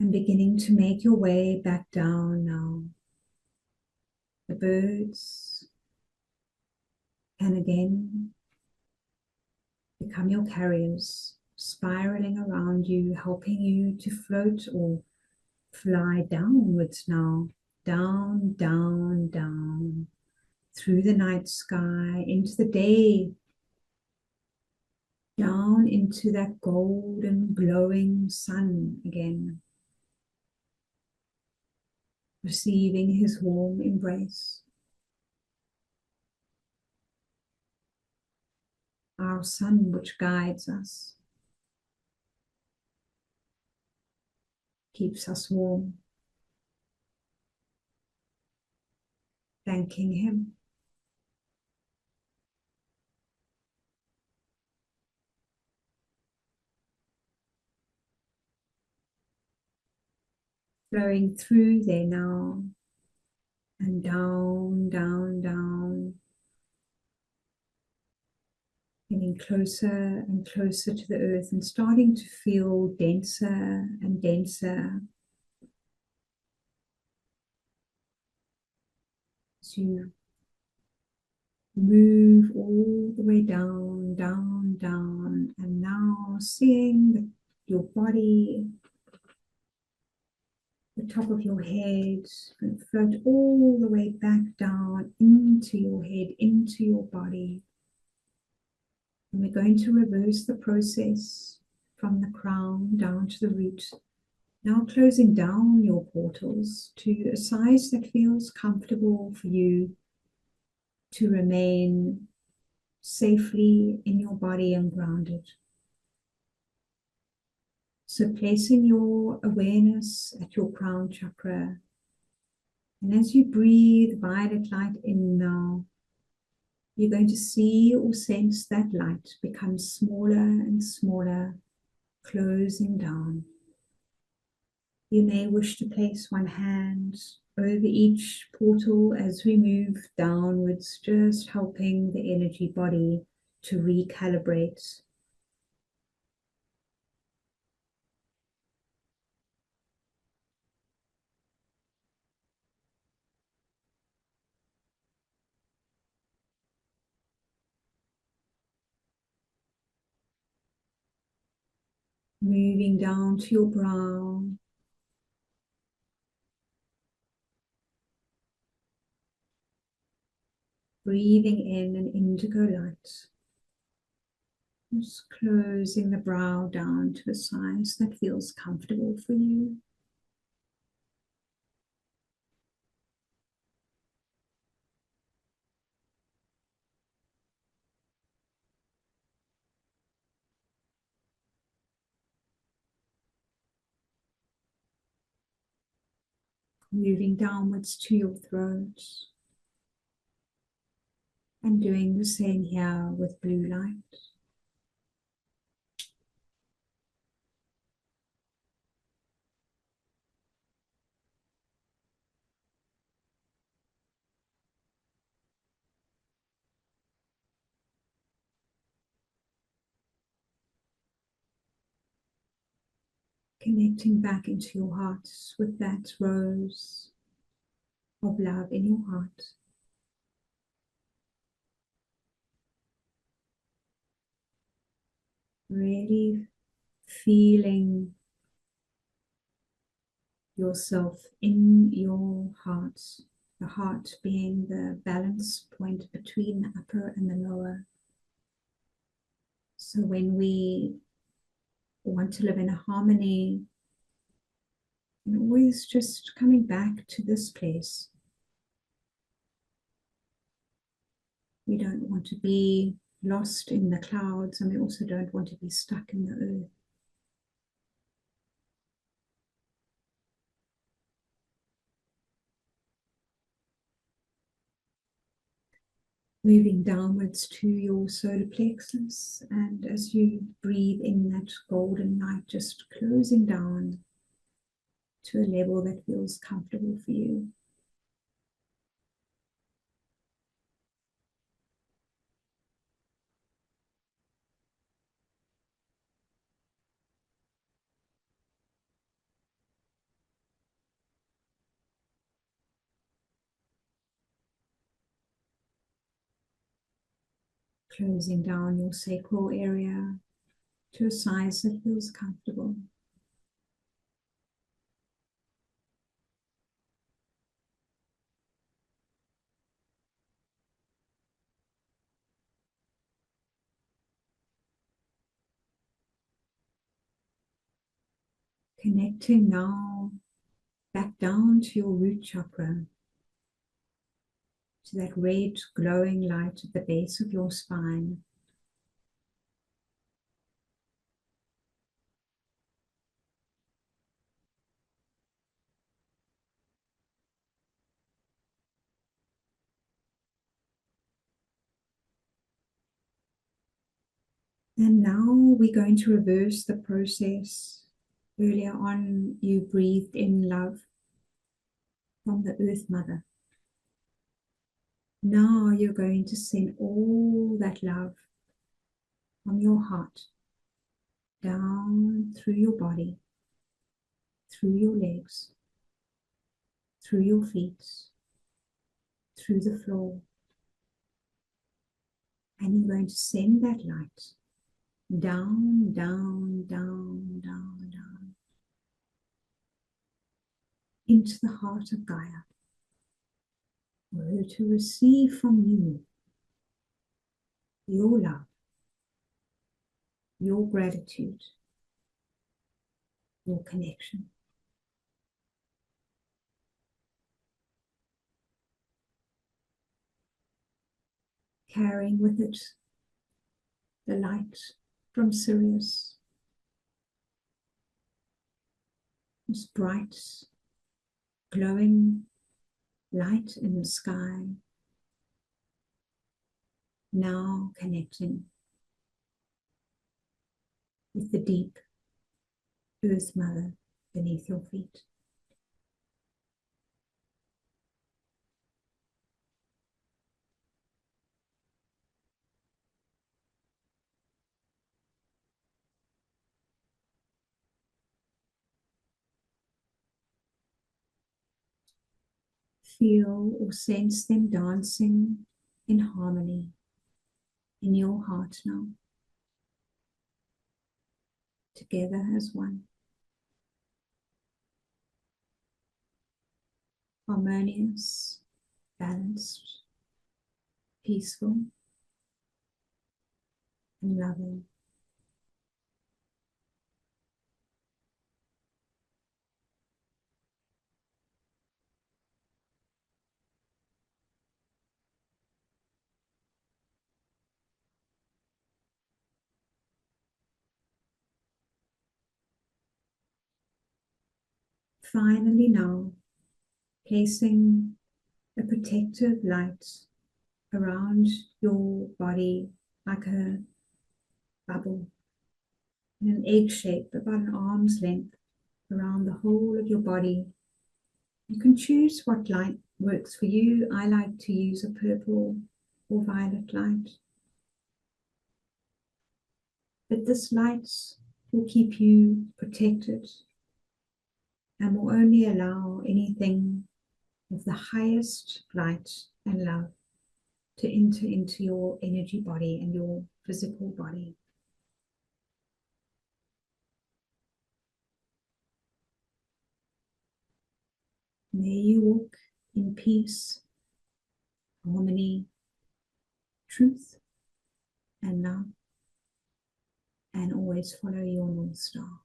And beginning to make your way back down now. The birds can again become your carriers, spiraling around you, helping you to float or fly downwards now. Down, down, down, through the night sky, into the day, down into that golden glowing sun again, receiving his warm embrace. Our sun which guides us, keeps us warm, thanking him. Flowing through there now, and down, down, down, getting closer and closer to the earth and starting to feel denser and denser as you move all the way down, down, down, and now seeing your body, the top of your head, and float all the way back down into your head, into your body. And we're going to reverse the process from the crown down to the root. Now closing down your portals to a size that feels comfortable for you to remain safely in your body and grounded. So placing your awareness at your crown chakra, and as you breathe violet light in now, you're going to see or sense that light become smaller and smaller, closing down. You may wish to place one hand over each portal as we move downwards, just helping the energy body to recalibrate. Moving down to your brow, breathing in an indigo light. Just closing the brow down to a size that feels comfortable for you. Moving downwards to your throat. And doing the same here with blue light. Connecting back into your heart with that rose of love in your heart. Really feeling yourself in your heart, the heart being the balance point between the upper and the lower. So when we want to live in harmony, and always just coming back to this place. We don't want to be lost in the clouds, and we also don't want to be stuck in the earth. Moving downwards to your solar plexus, and as you breathe in that golden light, just closing down to a level that feels comfortable for you. closing down your sacral area to a size that feels comfortable. Connecting now back down to your root chakra, to that red glowing light at the base of your spine. And now we're going to reverse the process. Earlier on, you breathed in love from the Earth Mother. Now you're going to send all that love from your heart down through your body, through your legs, through your feet, through the floor. And you're going to send that light down, down, down, down, down into the heart of Gaia, for her to receive from you your love, your gratitude, your connection. Carrying with it the light from Sirius, this bright, glowing light in the sky, now connecting with the deep Earth Mother beneath your feet. Feel or sense them dancing in harmony in your heart now, together as one. Harmonious, balanced, peaceful, and loving. Finally now, placing a protective light around your body like a bubble in an egg shape about an arm's length around the whole of your body. You can choose what light works for you. I like to use a purple or violet light. But this light will keep you protected and will only allow anything of the highest light and love to enter into your energy body and your physical body. May you walk in peace, harmony, truth, and love, and always follow your North Star.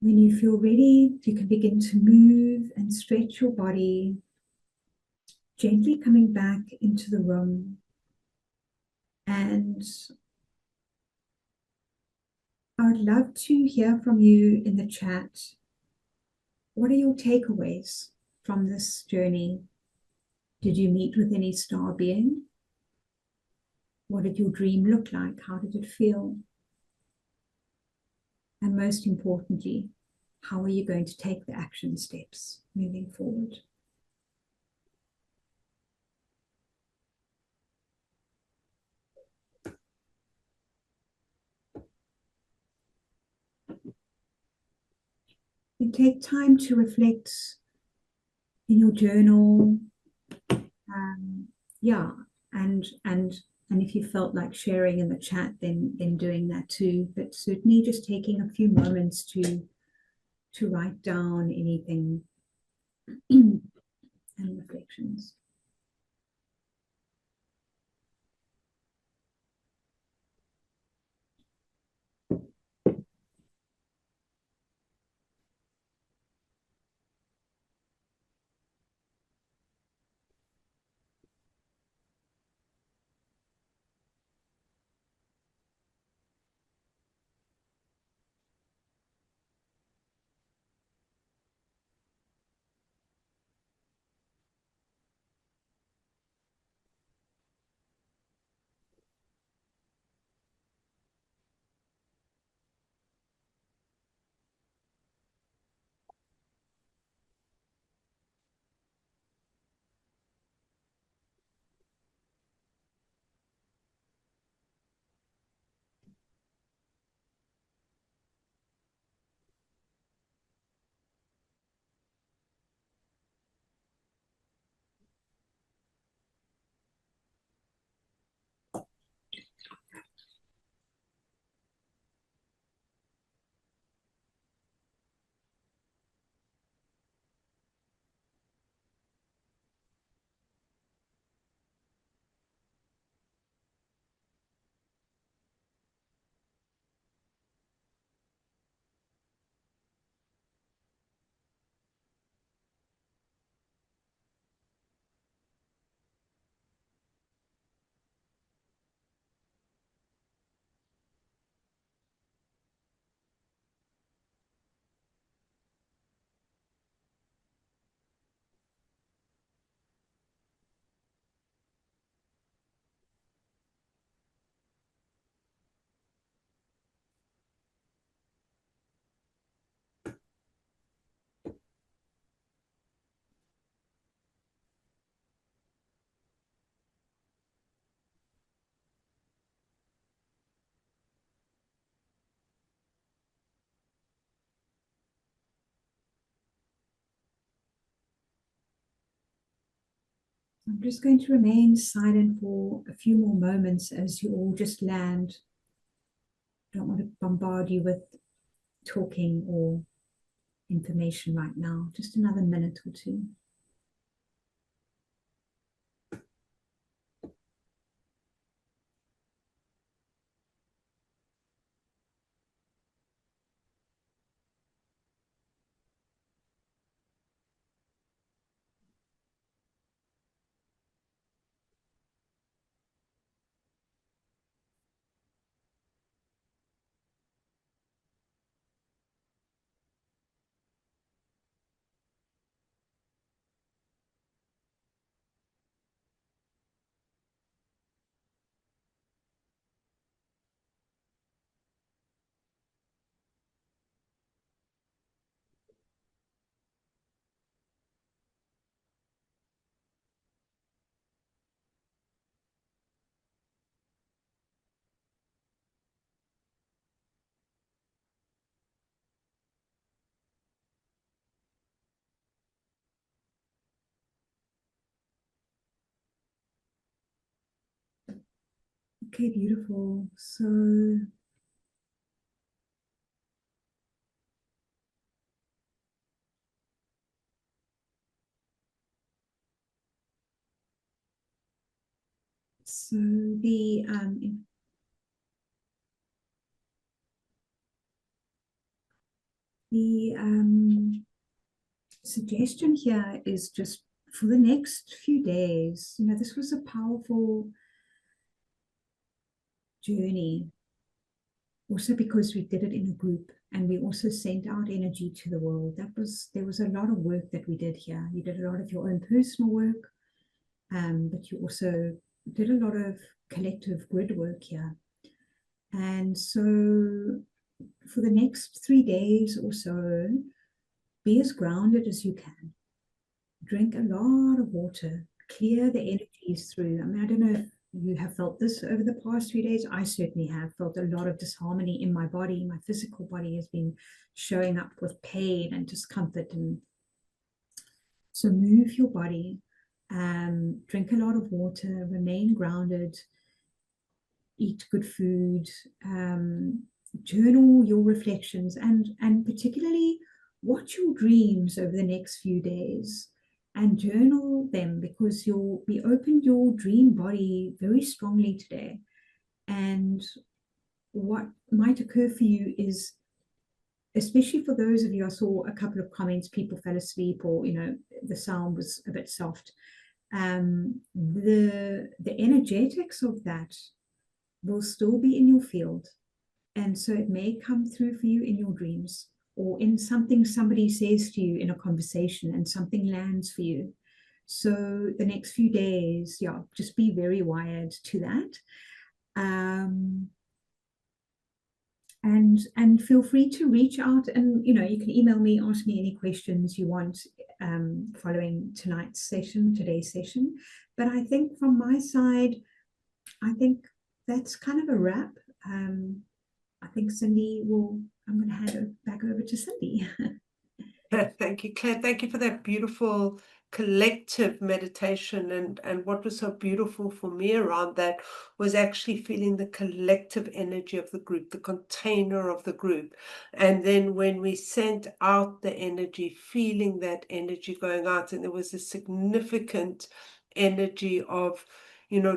When you feel ready, you can begin to move and stretch your body, gently coming back into the room. And I would love to hear from you in the chat. What are your takeaways from this journey? Did you meet with any star being? What did your dream look like? How did it feel? And most importantly, how are you going to take the action steps moving forward? You take time to reflect in your journal, Yeah, and if you felt like sharing in the chat, then doing that too. But certainly just taking a few moments to write down anything and reflections. I'm just going to remain silent for a few more moments as you all just land. I don't want to bombard you with talking or information right now. Just another minute or two. Okay, beautiful. So the suggestion here is just for the next few days, this was a powerful journey, also because we did it in a group and we also sent out energy to the world. There was a lot of work that we did here. You did a lot of your own personal work, but you also did a lot of collective grid work here. And so for the next 3 days or so, be as grounded as you can. Drink a lot of water, clear the energies through. I mean, I don't know if you have felt this over the past few days. I certainly have felt a lot of disharmony in my body. My physical body has been showing up with pain and discomfort. And so move your body Drink a lot of water, remain grounded, eat good food, journal your reflections, and particularly watch your dreams over the next few days and journal them, because we opened your dream body very strongly today. And what might occur for you is, especially for those of you, I saw a couple of comments, people fell asleep, or the sound was a bit soft. The energetics of that will still be in your field, and so it may come through for you in your dreams, or in something somebody says to you in a conversation and something lands for you. So the next few days, yeah, just be very wired to that. And feel free to reach out, and you can email me, ask me any questions you want following today's session. But I think from my side, I think that's kind of a wrap. I think I'm going to hand it back over to Cindy. Thank you, Claire. Thank you for that beautiful collective meditation. And what was so beautiful for me around that was actually feeling the collective energy of the group, the container of the group. And then when we sent out the energy, feeling that energy going out, and there was a significant energy of,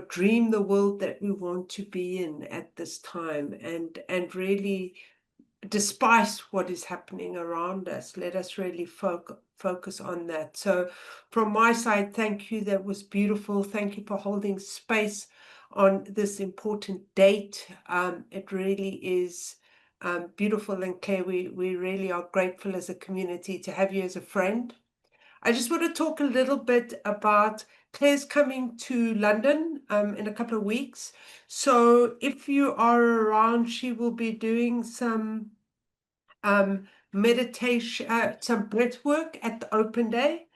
dream the world that we want to be in at this time, and really, despite what is happening around us, let us really focus on that. So from my side, thank you. That was beautiful. Thank you for holding space on this important date. It really is beautiful. And Claire, we really are grateful as a community to have you as a friend. I just want to talk a little bit about Claire's coming to London in a couple of weeks. So if you are around, she will be doing some meditation, some breath work at the open day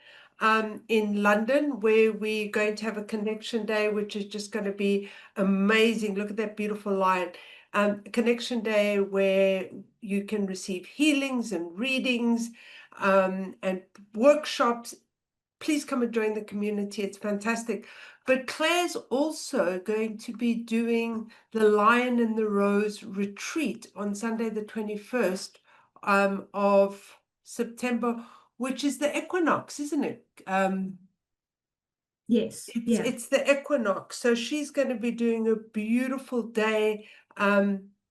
in London, where we're going to have a connection day, which is just going to be amazing. Look at that beautiful lion. Connection day where you can receive healings and readings and workshops. Please come and join the community. It's fantastic. But Claire's also going to be doing the Lion and the Rose retreat on Sunday, the 21st of September, which is the equinox, isn't it? Yes, yeah. It's the equinox. So she's going to be doing a beautiful day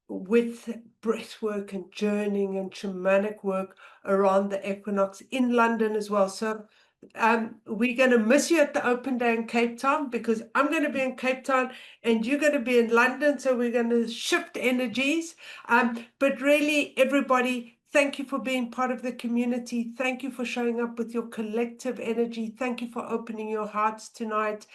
with breath work and journeying and shamanic work around the equinox in London as well. So we're going to miss you at the open day in Cape Town, because I'm going to be in Cape Town and you're going to be in London. So we're going to shift energies. But really, everybody, thank you for being part of the community. Thank you for showing up with your collective energy. Thank you for opening your hearts tonight.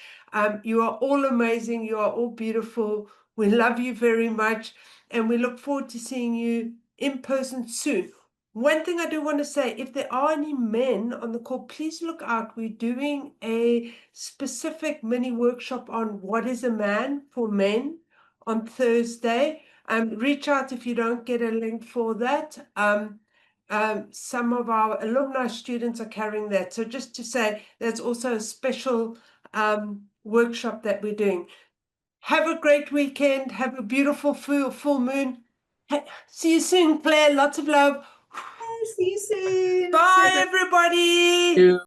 You are all amazing. You are all beautiful. We love you very much. And we look forward to seeing you in person soon. One thing I do want to say, if there are any men on the call, please look out. We're doing a specific mini workshop on what is a man for men on Thursday. Reach out if you don't get a link for that. Some of our alumni students are carrying that. So just to say, there's also a special workshop that we're doing. Have a great weekend. Have a beautiful full moon. See you soon, Claire. Lots of love. See you soon. Bye, everybody.